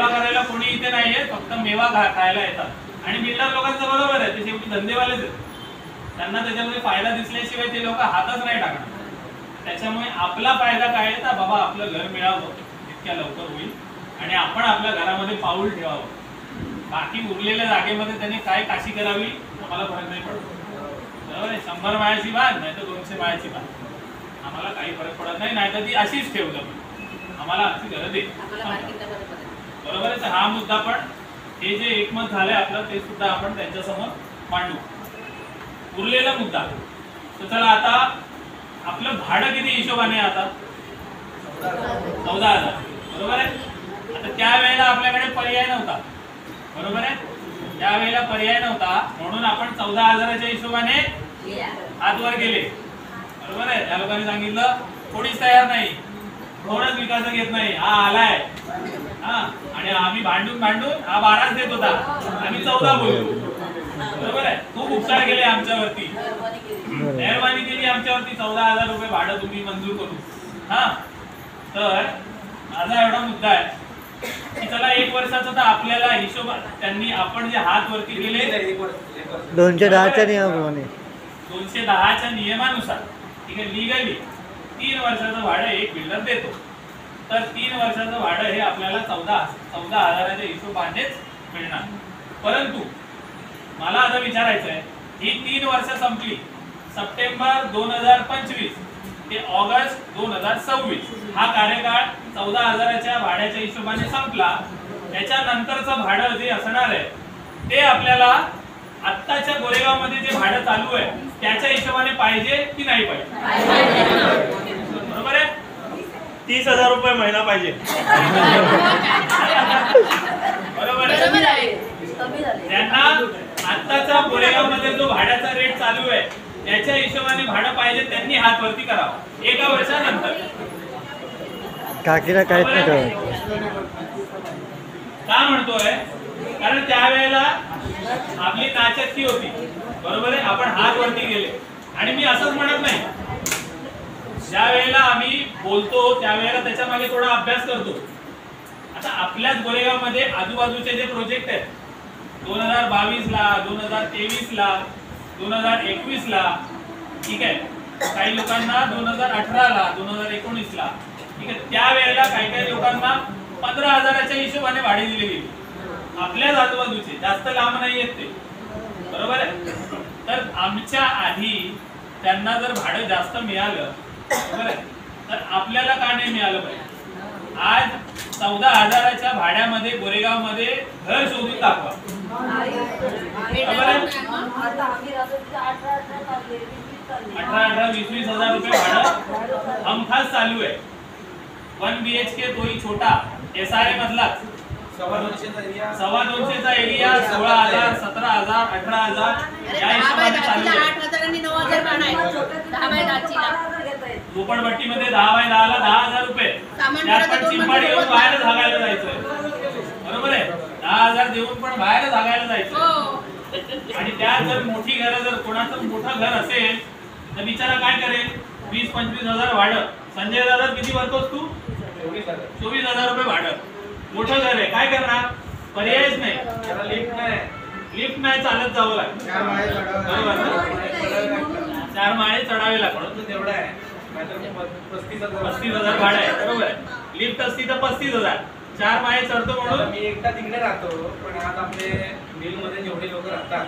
करायला कोणी इथे नाहीये, फक्त मेवा खायला येतात. आणि बिल्डर लोकांचं बरोबर आहे, ते शेवटी धंदेवालेच आहेत. त्यांना त्याच्यामध्ये फायदा दिसल्याशिवाय ते लोक हातच नाही टाकणार. त्याच्यामुळे आपला फायदा काय आहे तर बाबा आपलं घर मिळावं जितक्या लवकर होईल आणि आपण आपल्या घरामध्ये पाऊल ठेवावं. बाकी उरलेल्या जागेमध्ये त्यांनी काय काशी करावी आम्हाला फरक नाही पडत. बरोबर आहे. 100 माळ्याची बाग नाही तर 200 माळ्याची बाग, आम्हाला काही फरक पडत नाही. नाही तर ती अशीच ठेवलं आम्हाला आमची गरज आहे. बरोबर आहे. तर हा मुद्दा पण हे जे एकमत झालंय आपलं ते सुद्धा आपण त्यांच्यासमोर मांडू. उरलेला मुद्दा तर चला आता आपलं भाडं किती हिशोबाने आता 14,000. बरोबर आहे. आता त्यावेळेला आपल्याकडे पर्याय नव्हता. बरोबर आहे. त्यावेळेला पर्याय नव्हता म्हणून आपण 14,000च्या हिशोबाने हातवर गेले. बरोबर आहे. त्या लोकांनी सांगितलं कोणीच तयार नाही, कोणच विकास घेत नाही, हा आलाय हा, आणि आम्ही भांडून हा 12च देत होता, आम्ही 14 बोललो. बरोबर आहे. खूप उपकार केले आमच्यावरती, मेहरबानी केली आमच्यावरती, 14,000 रुपये भाडं तुम्ही मंजूर करू. हा, तर माझा एवढा मुद्दा आहे की चला 1 वर्षाचा तर आपल्याला हिशोब त्यांनी आपण जे हात वरती केले 210च्या नियमाप्रमाणे 210च्या नियमानुसार ठीक आहे लिगली 3 वर्षाचं भाडं एक बिल्डर देतो. तर 3 वर्षाचं भाडं हे आपल्याला 14,000च्या हिशोबानेच मिळणार. परंतु मला आता विचारायचं आहे ही 3 वर्ष संपली सप्टेंबर 2025 ते ऑगस्ट 2026 हा कार्यकाळ 14,000च्या भाड्याच्या हिशोबाने संपला. त्याच्यानंतरचं भाडं जे असणार आहे ते आपल्याला आत्ताच्या गोरेगाव मध्ये जे भाडं चालू आहे त्याच्या हिशोबाने पाहिजे की नाही पाहिजे. बरोबर आहे. 30,000 रुपये महिना पाहिजे. बरोबर आहे. त्यांना आत्ताचा गोरेगाव मध्ये जो भाड्याचा रेट चालू आहे त्याच्या हिशोबाने भाडं पाहिजे, त्यांनी हात वरती करावं 1 वर्षानंतर. काकीला काहीच नाही कळत. का म्हणतोय कारण त्यावेळेला आपली नाचक्की होती. बरोबर आहे. आपण हात वरती गेले आणि मी असंच म्हणत नाही, ज्या वेळेला आम्ही बोलतो त्यावेळेला त्याच्या मागे थोडा अभ्यास करतो. आता आपल्याच गोरेगाव मध्ये आजूबाजूचे जे प्रोजेक्ट आहेत 2022 ला 2023 ला 2021 ला ठीक आहे, काही लोकांना 2018 ला 2019 ला ठीक आहे, त्यावेळेला काही लोकांना 15,000च्या हिशोबाने भाडे दिले गेली. आपल्याच आजूबाजूचे जास्त लांब नाही येत ते. बरोबर आहे. तर आमच्या आधी त्यांना जर भाडं जास्त मिळालं बरोबर आहे तर आपल्याला का नाही मिळालं पाहिजे. आज 14,000च्या भाड्यामध्ये गोरेगाव मध्ये घर शोधून दाखवा. बरोबर आहे. 18,000-20,000 रुपये भाडं हमखास चालू आहे. 1 BHK तोही छोटा SRA मधलाच 2.25चा एरिया 16,000 17,000 18,000 या हिशोबाने चालू आहे. 8,000 आणि 9,000 भाडं आहे. झोपडपट्टी मध्ये 10x10 ला 10,000 रुपये. त्यात पण चिंपाडी घेऊन बाहेर झागायला जायचं. बरोबर आहे. 10,000 देऊन पण बाहेर झागायला जायचं. आणि त्यात जर मोठी घरं जर कोणाचं मोठं घर असेल तर बिचारा काय करेल 20-25,000 भाडं. संजय दादा किती भरतोस तू 24,000 रुपये भाडं. मोठं घर आहे काय करणार, पर्यायच नाही. लिफ्ट नाही चालत जावं लागतं. बरोबर ना. 4 माळे चढावे लागतात. तेवढं आहे 35,000 भाडं आहे. बरोबर आहे. लिफ्ट असती तर 35,000. 4 माळे चढतो म्हणून मी एकटा तिकडे राहतो, पण आज आपले मिल मध्ये जेवढे लोक राहतात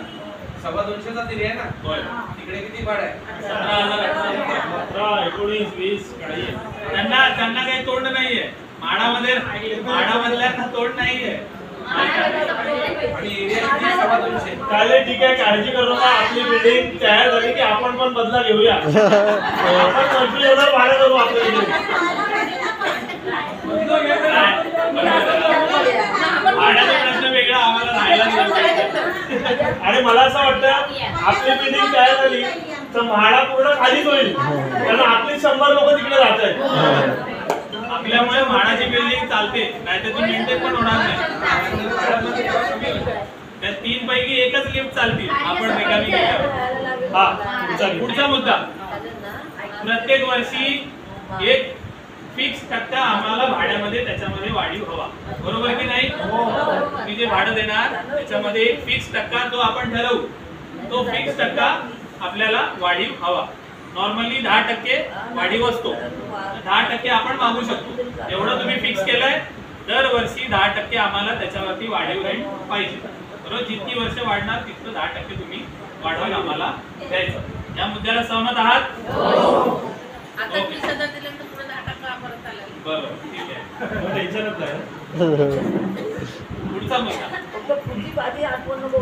225चा एरिया आहे ना, होय. तिकडे किती भाडं आहे? 17,000 18 19 20 त्यांना काही तोंड नाहीये. माडामधल्यांना तोंड नाहीये. आणि एरिया किती 225. चालेल ठीक आहे, काळजी करू नका. आपली बिल्डिंग तयार झाली की आपण पण बदला घेऊया. आपण 25,000 भाडं करू आपल्या बिल्डिंग. भाड्याचा प्रश्न वेगळा आम्हाला राहायला दिला पाहिजे. आणि मला असं वाटतं आपली बिल्डिंग तयार झाली तर म्हाडा पूर्ण खालीच होईल, कारण आपली 100 लोक तिकडे राहत आहेत. आपल्यामुळे म्हाडाची बिल्डिंग चालते, नाहीतर ती मेंटेन पण होणार नाही. त्या 3 पैकी एकच लिफ्ट चालतील आपण रिकामी केल्यावर. हा पुढचा मुद्दा, प्रत्येक वर्षी एक फिक्स टक्का आम्हाला भाड्यामध्ये त्याच्यामध्ये वाढीव हवा. बरोबर की नाही. मी जे भाडं देणार त्याच्यामध्ये एक फिक्स टक्का तो आपण ठरवू. तो फिक्स टक्का आपल्याला वाढीव हवा. नॉर्मली 10% वाढीव असतो, 10% आपण मागू शकतो. एवढं तुम्ही फिक्स केलंय, दरवर्षी 10% आम्हाला त्याच्यावरती वाढीव रेंट पाहिजे. बरोबर, जितकी वर्ष वाढणार तितकं 10% तुम्ही वाढवून आम्हाला द्यायचं. या मुद्द्याला सहमत आहात? आता 20,000 दिल्यानंतर पुढे 10% परत आला. बरोबर, ठीक आहे. टेन्शनच नाही. पुढचा मुद्दा,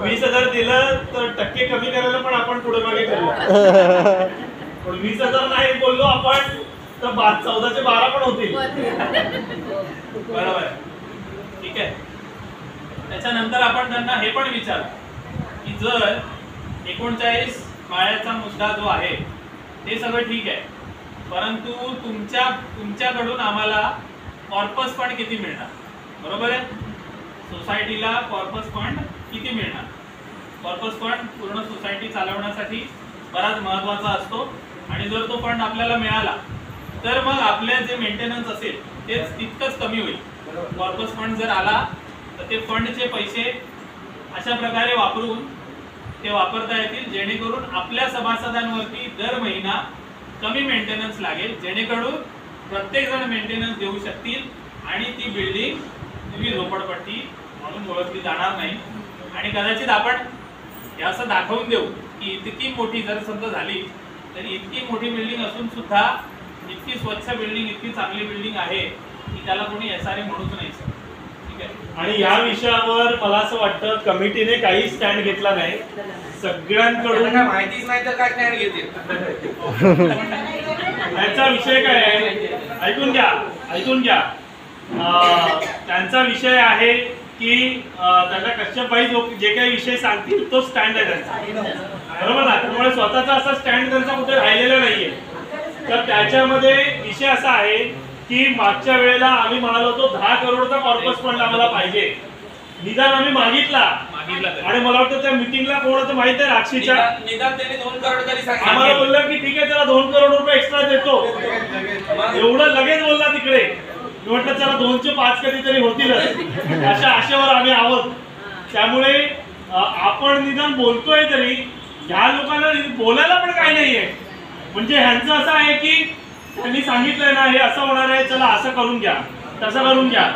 20,000 दिलं तर टक्के कमी करायला पण आपण पुढे मागे करूया. पण 20,000 नाही बोललो आपण तर 14चे 12 पण होतील. बरोबर आहे, ठीक आहे. त्याच्यानंतर आपण त्यांना हे पण विचार की जर 39 माळ्याचा मुद्दा जो आहे ते सगळं ठीक आहे, परंतु तुमच्याकडून आम्हाला कॉर्पस फंड किती मिळणार? बरोबर आहे, सोसायटीला कॉर्पस फंड किती मिळणार? कॉर्पस फंड पूर्ण सोसायटी चालवण्यासाठी बराच महत्त्वाचा असतो आणि जर तो फंड आपल्याला मिळाला तर मग आपल्या जे मेंटेनन्स असेल तेच तितकंच कमी होईल. कॉर्पस फंड जर आला तर ते फंडचे पैसे अशा प्रकारे वापरून ते वापरता येतील जेणेकरून आपल्या सभासदांवरती दर महिना कमी मेंटेनन्स लागेल, जेणेकरून प्रत्येक जण मेंटेनन्स देऊ शकतील आणि ती बिल्डिंग तुम्ही झोपडपट्टी म्हणून ओळखली जाणार नाही. आणि कदाचित आपण हे असं दाखवून देऊ की इतकी मोठी जर समजा झाली तरी इतकी मोठी बिल्डिंग असून सुद्धा इतकी स्वच्छ बिल्डिंग, इतकी चांगली बिल्डिंग आहे की त्याला कोणी SRA म्हणूच नाही सर. ठीक आहे. आणि या विषयावर मला असं वाटतं कमिटीने काही स्टँड घेतला नाही. सगळ्यांकडून काय माहितीच नाही तर काय स्टँड घेतील. त्यांचा विषय काय आहे ऐकून घ्या. त्यांचा विषय आहे की त्यांना कश्यपभाई जे काही विषय सांगतील तो स्टँड आहे त्यांचा, बरोबर ना. त्यामुळे स्वतःचा असा स्टँड त्यांचा कुठे राहिलेला नाहीये. तर त्याच्यामध्ये विषय असा आहे की मागच्या वेळेला आम्ही म्हणालो होतो 10 करोडचा कॉर्पस फंड आम्हाला पाहिजे. निदान आम्ही मागितला आणि मला वाटतं त्या मिटिंगला कोण होतं माहित आहे, राक्षीच्या. निदान त्यांनी 2 करोड तरी सांगितलं. आम्हाला बोललं की ठीक आहे चला 2 करोड रुपये एक्स्ट्रा देतो. एवढं लगेच बोलला तिकडे. म्हटलं चला 2चे 5 कधीतरी होतीलच, अशा आशेवर आम्ही आहोत. त्यामुळे आपण निदान बोलतोय तरी ह्या लोकांना बोलायला पण काही नाहीये. म्हणजे ह्यांचं असं आहे की त्यांनी सांगितलंय ना हे असं होणार आहे, चला असं करून घ्या, तसं करून घ्या.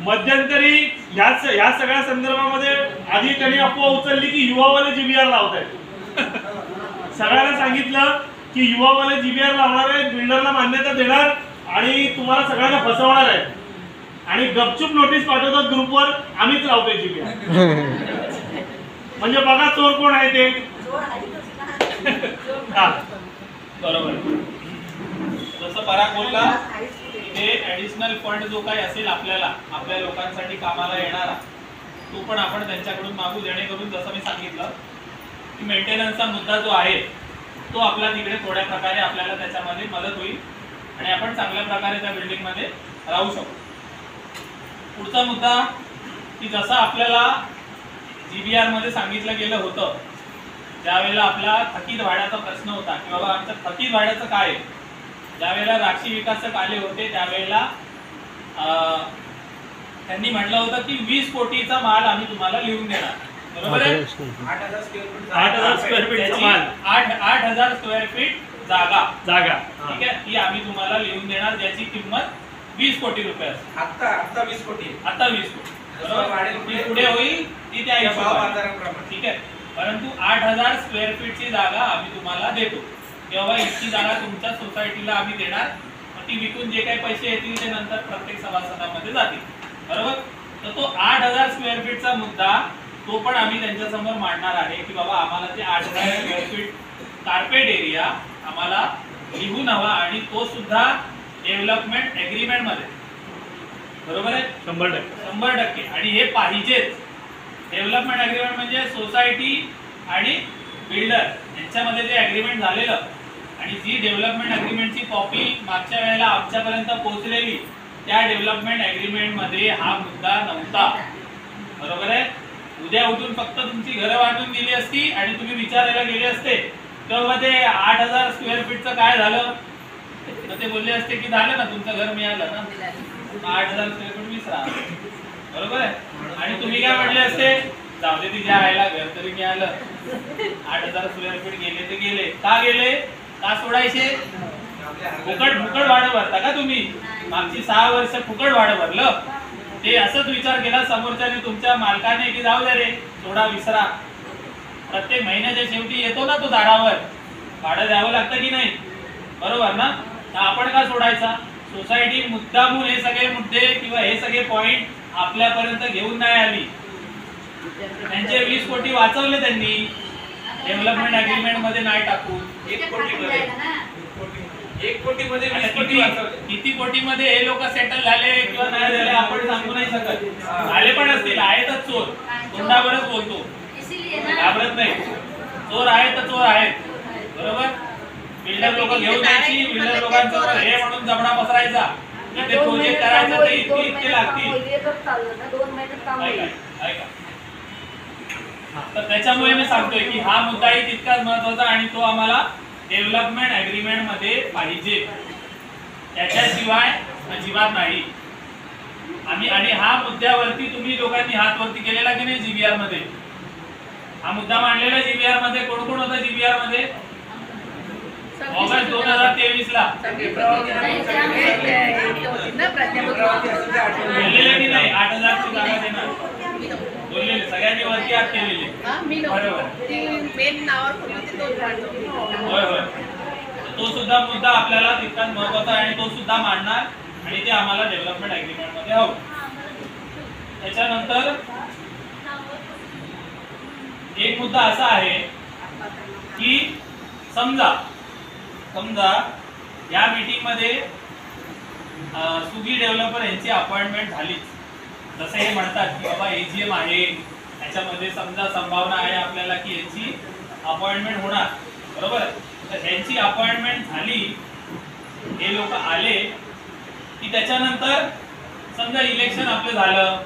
मध्यंतरी ह्या सगळ्या संदर्भामध्ये आधी त्यांनी अफवा उचलली की युवावाले GBR लावत आहेत. सगळ्यांना सांगितलं की युवावाले GBR लावणार आहेत, बिल्डरला मान्यता देणार आणि तुम्हाला सगळ्यांना फसवणार आहे. आणि गपचूप नोटीस पाठवतात ग्रुपवर, आम्हीच लावतोय GBR. म्हणजे बघा चोर कोण आहे ते. हा बरोबर. जसं पराग बोलला ते ऍडिशनल फंड जो काही असेल आपल्याला आपल्या लोकांसाठी कामाला येणारा तो पण आपण त्यांच्याकडून मागू, जेणेकरून जसं मी सांगितलं की मेंटेनन्सचा मुद्दा जो आहे तो आपला तिकडे थोड्या प्रकारे आपल्याला त्याच्यामध्ये मदत होईल आणि आपण चांगल्या प्रकारे त्या बिल्डिंगमध्ये राहू शकू. पुढचा मुद्दा की जसं आपल्याला GBR मध्ये सांगितलं गेलं होतं, ज्यावेळेला आपला थकीत भाड्याचा प्रश्न होता की बाबा आमचं थकीत भाड्याचं काय आहे, ज्यावेळेला राक्षी विकासक आले होते त्यावेळेला त्यांनी म्हटलं होतं की 20 कोटीचा माल आम्ही तुम्हाला लिहून देणार. बरोबर आहे. 8,000 स्क्वेअर फूट 8,000 स्क्वेअर फीटचा माल, 8,000 स्क्वेअर फीट जागा. ठीक आहे, ती आम्ही तुम्हाला लिहून देणार, ज्याची किंमत 20 कोटी रुपये असेल. आता 20 कोटी. आता 20 कोटी. बरोबर. पुढे होईल ती त्या हिशोबाने. ठीक आहे. परंतु 8,000 स्क्वेअर फीटची जागा आम्ही तुम्हाला देतो. तेव्हा इतकी जागा तुमच्या सोसायटीला आम्ही देणार, ती विकून जे काही पैसे येतील ते नंतर प्रत्येक सभासदामध्ये जातील. बरोबर. तर तो 8,000 स्क्वेअर फीटचा मुद्दा तो पण आम्ही त्यांच्यासमोर मांडणार आहे की बाबा आम्हाला ते 8,000 स्क्वेअर फीट कार्पेट एरिया आम्हाला लिहून हवा आणि तो सुद्धा डेव्हलपमेंट एग्रीमेंट मध्ये. बरोबर आहे. 100%. आणि हे पाहिजेच. डेव्हलपमेंट एग्रीमेंट म्हणजे सोसायटी आणि बिल्डर यांच्यामध्ये जे एग्रीमेंट झालेलं आणि जी डेव्हलपमेंट एग्रीमेंटची कॉपी मागच्या वेळेला आमच्यापर्यंत पोहोचलेली त्या डेव्हलपमेंट एग्रीमेंट मध्ये हा मुद्दा नव्हता. बरोबर आहे. उद्या उठून फक्त तुमची घरं वाटून दिली असती आणि तुम्ही विचारायला गेले असते तेव्हा ते 8,000 स्क्वेअर फीटचं काय झालं तर ते बोलले असते की झालं ना तुमचं घर मिळालं ना, 8,000 स्क्वेअर फीट विसरा. बरोबर आहे. आणि तुम्ही काय म्हटले असते जाऊ दे तिच्या आईला घर तरी मिळालं. 8,000 स्क्वेअर फीट गेले ते गेले. का गेले? का सोडायचे? फुकट भाडं भरता का तुम्ही? मागची 6 वर्ष फुकट भाडं भरलं. ते असंच विचार केला समोरच्याने तुमच्या मालकाने की जाऊ दे रे सोडा विसरा. प्रत्येक महिन्याच्या शेवटी येतो ना तो दारावर, भाडं द्यावं लागतं की नाही, बरोबर ना? तर आपण का सोडायचा? सोसायटी मुद्दामून हे सगळे मुद्दे किंवा हे सगळे पॉइंट आपल्यापर्यंत घेऊन नाही आली. त्यांचे 20 कोटी वाचवले त्यांनी डेव्हलपमेंट अग्रीमेंट मध्ये नाही टाकून. 1 कोटीमध्ये 1 कोटीमध्ये 20 कोटी वाचवले. किती कोटीमध्ये हे लोक सेटल झाले किंवा नाही झाले आपण सांगू नाही शकत. आले पण असतील, आहेतच चोर, तोंडावरच बोलतो, घाबरत नाही. चोर आहेत तर चोर आहेत, बरोबर. बिल्डर लोक घेऊन जायची, बिल्डर लोकांचं हे म्हणून जबडा पसरायचा, इथे प्रोजेक्ट करायचा तर इतके लागतील. ऐका. तर त्याच्यामुळे मी सांगतोय की हा मुद्दाही तितकाच महत्वाचा आणि तो आम्हाला डेव्हलपमेंट अग्रीमेंट मध्ये पाहिजे, त्याच्याशिवाय अजिबात नाही. आणि हा मुद्द्यावरती तुम्ही लोकांनी हात वरती केलेला की नाही जीबीआर मध्ये? हा मुद्दा मांडलेला जीबीआर मध्ये. कोण कोण होता जीबीआर मध्ये? ऑगस्ट 2023 ला बोललेले की नाही 8,000 ची जागा देणार? बोललेले सगळ्यांनी वरती हात केलेले, बरोबर. होय होय. तो सुद्धा मुद्दा आपल्याला तितकाच महत्वाचा आहे आणि तो सुद्धा मांडणार आणि ते आम्हाला डेव्हलपमेंट अग्रीमेंट मध्ये हवं. त्याच्यानंतर एक मुद्दा असा आहे की समजा या मीटिंग मध्ये सुगी डेव्हलपर यांची अपॉइंटमेंट झालीच, जसं हे म्हणतात की बाबा एजीएम आहे, त्याच्यामध्ये समजा संभावना आहे आपल्याला की यांची अपॉइंटमेंट होणार, बरोबर. तर यांची अपॉइंटमेंट झाली, हे लोक आले की त्याच्यानंतर समजा इलेक्शन आपलं झालं.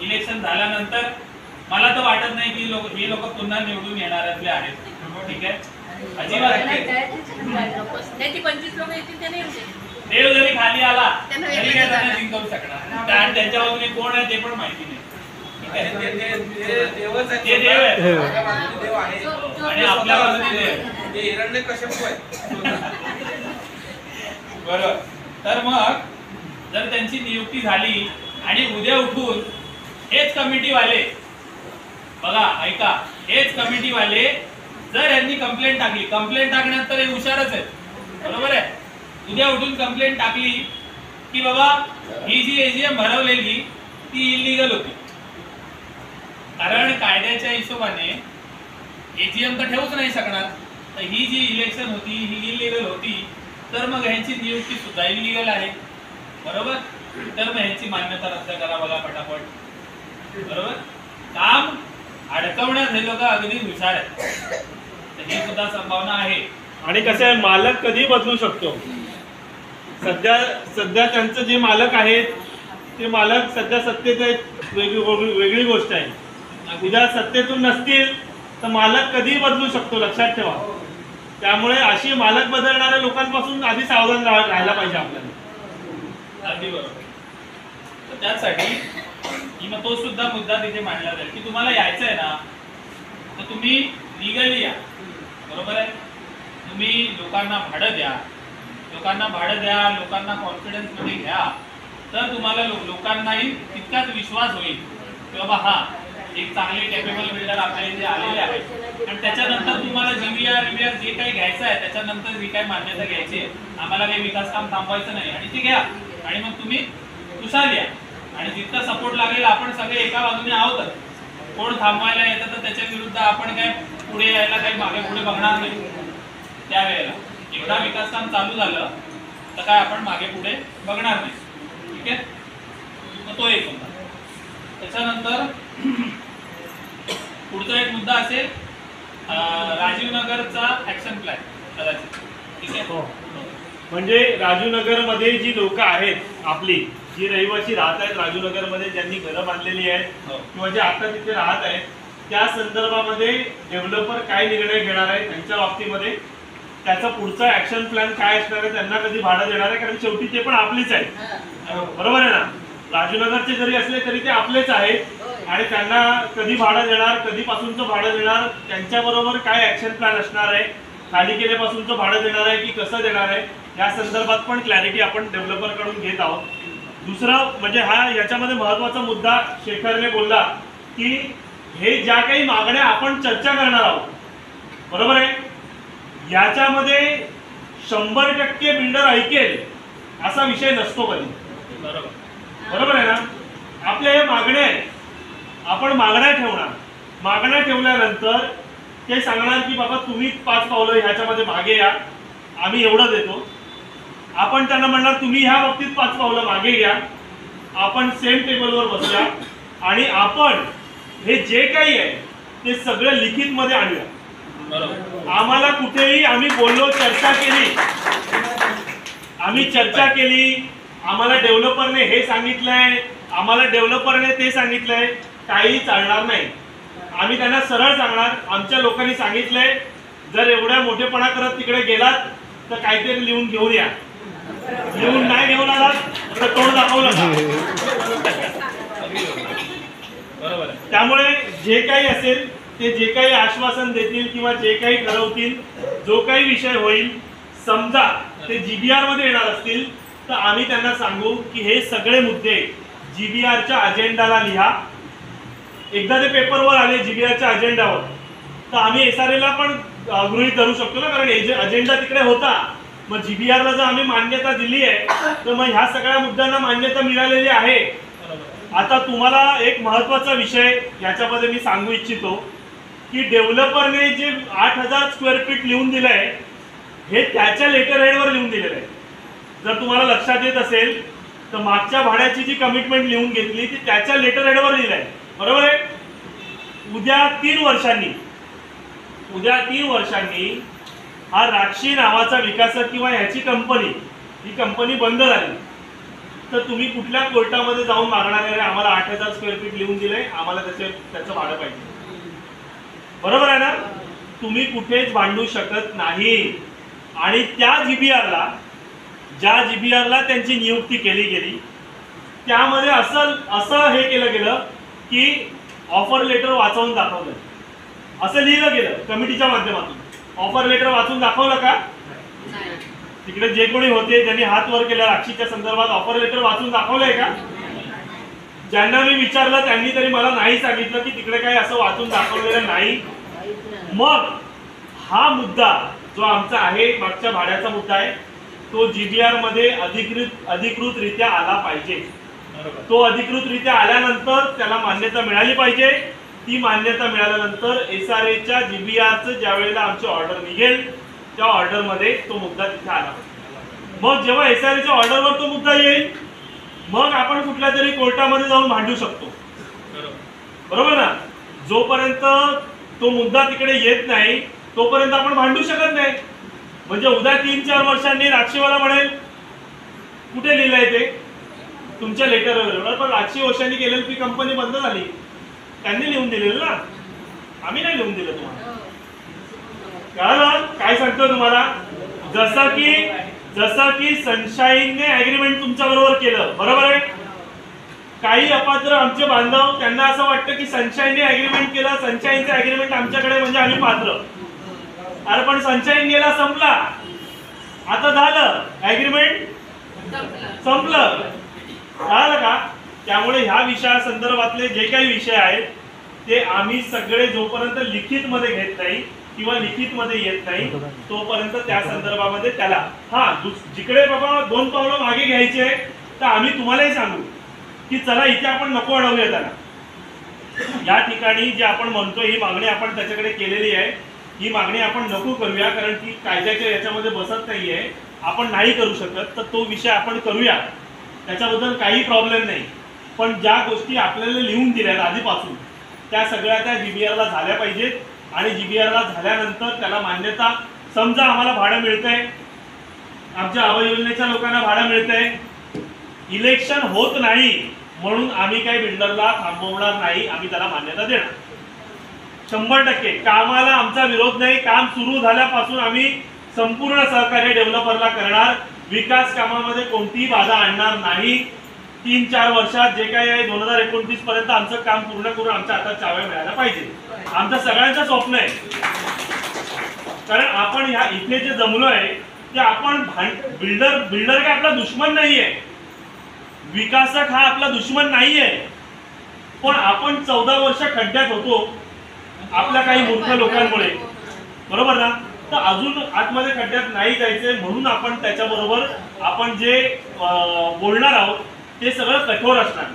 इलेक्शन झाल्यानंतर मला तर वाटत नाही की हे लोक पुन्हा निवडून येणाऱ्यातले आहेत, ठीक आहे. अजिबात त्याची 25 लोक येतील, ते नाही येऊ शकत. देव जरी खाली आला तरी काय त्यांना जिंकवू शकणार, आणि त्यांच्या बाजूने कोण आहे ते पण माहिती नाही, ठीक आहे. ते देवच आहे. ते देव आहे माझ्या बाजूने देव आहे आणि आपल्या बाजूने देव आहे. ते हिरण्यकश्यप आहे. बरोबर. तर मग जर त्यांची नियुक्ती झाली आणि उद्या उठून हेच कमिटी वाले, बघा ऐका, हेच कमिटी वाले जर यांनी कंप्लेंट टाकली, कंप्लेंट टाकण्यात तर हे हुशारच आहेत, बरोबर आहे. उद्या उठून कंप्लेंट टाकली की बाबा ही जी एजीएम भरवलेली ती इलिगल होती, कारण कायद्याच्या हिशोबाने एजीएम तर ठेवूच नाही शकणार, तर ही जी इलेक्शन होती ही इलिगल होती, तर मग ह्यांची नियुक्ती सुद्धा इलिगल आहे, बरोबर. तर मग ह्यांची मान्यता रद्द करा बघा पटापट, बरोबर. काम अडकवण्यात हे लोक अगदी हुशार आहेत, तर ही सुद्धा संभावना आहे. आणि कसं आहे, मालक कधी बदलू शकतो. सध्या त्यांचं जे मालक आहेत ते मालक सध्या सत्तेत आहेत, वेगळी गोष्ट आहे. उद्या सत्तेतून नसतील तर मालक कधी बदलू शकतो, लक्षात ठेवा. त्यामुळे अशी मालक बदलणाऱ्या लोकांपासून आधी सावधान राहायला पाहिजे आपल्याला. अगदी बरोबर. तर त्यासाठी मग तो सुद्धा मुद्दा तिथे मांडला जाईल की तुम्हाला यायचं आहे ना तर तुम्ही लिगली या, बरोबर आहे. तुम्ही लोकांना भाडं द्या, लोकांना कॉन्फिडन्स मध्ये घ्या, तर तुम्हाला लोकांनाही तितकाच विश्वास होईल की बाबा हा एक चांगले कॅपेबल बिल्डर आपल्या इथे आलेले आहेत. आणि त्याच्यानंतर तुम्हाला जीवीआर जे काही घ्यायचं आहे, त्याच्यानंतर जी काही मान्यता घ्यायची आहे, आम्हाला काही विकास काम थांबवायचं नाही आणि ते घ्या आणि मग तुम्ही खुशाल या. आणि जितका सपोर्ट लागेल आपण सगळे एका बाजूने आहोतच. कोण थांबवायला येतं तर त्याच्या विरुद्ध आपण काय पुढे यायला काही मागे पुढे बघणार नाही. त्यावेळेला एकदा विकास काम चालू झालं तर काय आपण मागे पुढे बघणार नाही, ठीक आहे. मग तो एक मुद्दा. त्याच्यानंतर पुढचा एक मुद्दा असेल राजीव नगरचा ऍक्शन प्लॅन कदाचित, ठीक आहे. म्हणजे राजूनगर मध्ये जी लोक आहेत आपली, जी रहिवासी राहत आहेत राजूनगर मध्ये, ज्यांनी घरं बांधलेली आहेत किंवा जे आता तिथे राहत आहेत, त्या संदर्भामध्ये डेव्हलपर काय निर्णय घेणार आहे त्यांच्या बाबतीमध्ये, त्याचा पुढचा ऍक्शन प्लॅन काय असणार आहे, त्यांना कधी भाडं देणार आहे, कारण शेवटी ते पण आपलीच आहेत, बरोबर आहे ना. राजूनगरचे जरी असले तरी ते आपलेच आहेत आणि त्यांना कधी भाडं देणार, कधीपासूनचं भाडं देणार, त्यांच्याबरोबर काय ॲक्शन प्लॅन असणार आहे, खाली केल्यापासूनचं भाडं देणार आहे की कसं देणार आहे, या संदर्भात पण क्लॅरिटी आपण डेव्हलपरकडून घेत आहोत. दुसरं म्हणजे याच्यामध्ये महत्त्वाचा मुद्दा शेखरने बोलला की हे ज्या काही मागण्या आपण चर्चा करणार आहोत, बरोबर आहे, याच्यामध्ये 100% बिल्डर ऐकेल असा विषय नसतो कधी. बरोबर आहे ना. आपल्या हे मागण्या आहेत, आपण मागण्या ठेवणार, मागण्या ठेवल्यानंतर ते सांगणार की बाबा तुम्ही 5 पावलं ह्याच्यामध्ये मागे या, आम्ही एवढं देतो. आपण त्यांना म्हणणार तुम्ही ह्या बाबतीत 5 पावलं मागे घ्या, आपण सेम टेबलवर बसूया आणि आपण हे जे काही आहे ते सगळं लिखित मध्ये आणूया. आम्हाला कुठेही आम्ही बोललो, चर्चा केली, आम्हाला डेव्हलपरने हे सांगितलंय, आम्हाला डेव्हलपरने ते सांगितलंय, काही चालणार नाही. आम्ही त्यांना सरळ सांगणार आमच्या लोकांनी सांगितलंय, जर एवढ्या मोठेपणा करत तिकडे गेलात तर काहीतरी लिहून घेऊन या, लिहून नाही घेऊन आलात तर तोंड दाखवलं का. त्यामुळे जे काही असेल ते जे काही आश्वासन देतील किंवा जे काही ठरवतील, जो काही विषय होईल, समजा ते GBR मध्ये येणार असतील तर आम्ही त्यांना सांगू की हे सगळे मुद्दे GBRच्या अजेंडाला लिहा. एकदा ते पेपरवर आले GBRच्या अजेंडावर तर आम्ही SRA पण गृहीत धरू शकतो ना, कारण अजेंडा तिकडे होता. मग GBRला जर आम्ही मान्यता दिली आहे तर मग ह्या सगळ्या मुद्द्यांना मान्यता मिळालेली आहे. आता तुम्हाला एक महत्वाचा विषय याच्यामध्ये मी सांगू इच्छितो की डेव्हलपरने जे 8000 स्क्वेअर फीट लिहून दिलंय हे त्याच्या लेटर हेडवर लिहून दिलेलं आहे. जर तुम्हाला लक्षात येत असेल तर मागच्या भाड्याची जी कमिटमेंट लिहून घेतली ती त्याच्या लेटर हेडवर लिहिलंय, बरोबर आहे. उद्या 3 वर्षांनी हा राक्षी नावाचा विकासक किंवा ह्याची ही कंपनी बंद झाली तर तुम्ही कुठल्या कोर्टामध्ये जाऊन मागणार आहे, आम्हाला 8000 स्क्वेअर फीट लिहून दिलंय, आम्हाला त्याचं भाडं पाहिजे, बरोबर आहे ना. तुम्ही कुठेच भांडू शकत नाही. आणि त्या ज्या GBRला त्यांची नियुक्ती केली गेली त्यामध्ये असं हे केलं गेलं की ऑफर लेटर वाचवून दाखवलं, असं लिहिलं गेलं कमिटीच्या माध्यमातून. ऑफर लेटर वाचून दाखवलं का? तिकडे जे कोणी होते त्यांनी हात वर केला राक्षीच्या संदर्भात ऑफर लेटर वाचून दाखवलंय का? ज्यांना मी विचारलं त्यांनी तरी मला नाही सांगितलं की तिकडे काही असं वाचून दाखवलेलं नाही. मग हा मुद्दा जो आमचा आहे मागच्या भाड्याचा मुद्दा आहे तो GBR मध्ये अधिकृतरित्या आला पाहिजे. तो अधिकृतरित्या आल्यानंतर त्याला मान्यता मिळाली पाहिजे. ती मान्यता मिळाल्यानंतर SRAच्या GBRचं ज्या वेळेला आमची ऑर्डर निघेल त्या ऑर्डर मध्ये तो मुद्दा तिथे आला. मग जेव्हा SRAच्या ऑर्डरवर तो मुद्दा येईल मग आपण कुठल्या तरी कोर्टामध्ये जाऊन भांडू शकतो, बरोबर ना. जोपर्यंत तो मुद्दा तिकडे येत नाही तोपर्यंत आपण भांडू शकत नाही. म्हणजे उद्या 3-4 वर्षांनी राक्षीवाला म्हणेल कुठे लिहिलंय ते तुमच्या लेटरवर, पण राक्षी ओशांनी केलेली ती कंपनी बंद झाली, त्यांनी लिहून दिलेलं ना, आम्ही नाही लिहून दिलं. तुम्हाला कळलं काय सांगतो तुम्हाला? जसं की सनशाईनने ऍग्रीमेंट तुमच्या बरोबर केलं, बरोबर आहे. काही अपात्र आमचे बांधव त्यांना असं वाटतं की सनशाईनने ऍग्रीमेंट केलं, सनशाईनचं ऍग्रीमेंट आमच्याकडे म्हणजे आम्ही पात्र. अरे पण सनशाईन गेला, संपला, आता झालं ऍग्रीमेंट संपलं, कळलं का? त्यामुळे ह्या विषयासंदर्भातले जे काही विषय आहेत ते आम्ही सगळे जोपर्यंत लिखित मध्ये घेत नाही किंवा लिखित मध्ये येत नाही तोपर्यंत त्या संदर्भामध्ये त्याला जिकडे बाबा 2 पावलं मागे घ्यायचे तर आम्ही तुम्हालाही सांगू की चला इथे आपण नको अडवूया त्याला. या ठिकाणी जे आपण म्हणतो ही मागणी आपण त्याच्याकडे केलेली आहे, ही मागणी आपण नको करूया कारण ती कायद्याच्या याच्यामध्ये बसत नाहीये, आपण नाही करू शकत. तर तो विषय आपण करूया, त्याच्याबद्दल काही प्रॉब्लेम नाही. पण ज्या गोष्टी आपल्याला लिहून दिल्या आधीपासून त्या सगळ्या त्या GBRला झाल्या पाहिजेत. आणि GBRला झाल्यानंतर त्याला मान्यता, समजा आम्हाला भाडं मिळतंय, आमच्या आवास योजनेच्या लोकांना भाडं मिळतंय, इलेक्शन होत नाही म्हणून आम्ही काही बिल्डरला थांबवणार नाही, आम्ही त्याला मान्यता देणार 100%. कामाला आमचा विरोध नाही, काम सुरू झाल्यापासून आम्ही संपूर्ण सहकार्य डेव्हलपरला करणार, विकास कामामध्ये कोणतीही बाधा आणणार नाही. 3-4 वर्षात जे काही आहे 2029 पर्यंत आमचं काम पूर्ण करून आमच्या हातात चाव्या मिळायला पाहिजे. आमचं सगळ्यांचं स्वप्न आहे. कारण आपण ह्या इथे जे जमलोय ते आपण बिल्डर काय आपला दुश्मन नाहीये, विकासक हा आपला दुश्मन नाहीये, पण आपण 14 वर्ष खड्ड्यात होतो आपल्या काही मूर्ख लोकांमुळे, बरोबर ना. तर अजून आतमध्ये खड्ड्यात नाही जायचे म्हणून आपण त्याच्याबरोबर आपण जे बोलणार आहोत ते सगळं कठोर असणार.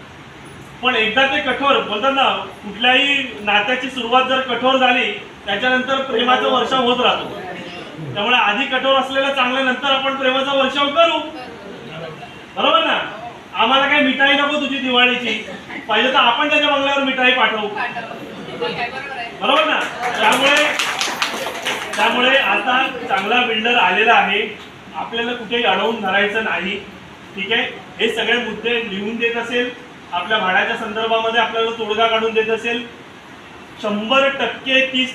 पण एकदा ते कठोर बोलतात ना, कुठल्याही नात्याची सुरुवात जर कठोर झाली त्याच्यानंतर प्रेमाचा वर्षाव होत राहतो. त्यामुळे आधी कठोर असलेलं चांगलं, नंतर आपण प्रेमाचा वर्षाव करू, बरोबर ना. आम्हाला काही मिठाई नको तुझी दिवाळीची, पाहिजे तर आपण त्याच्या बंगल्यावर मिठाई पाठवू, बरोबर ना. त्यामुळे आता चांगला बिल्डर आलेला आहे, आपल्याला कुठेही अडवून धरायचं नाही. ठीक आहे. हे सगळे मुद्दे लिहून देत असेल, आपल्या भाड्याच्या संदर्भामध्ये आपल्याला तोडगा काढून देत असेल, 100% 30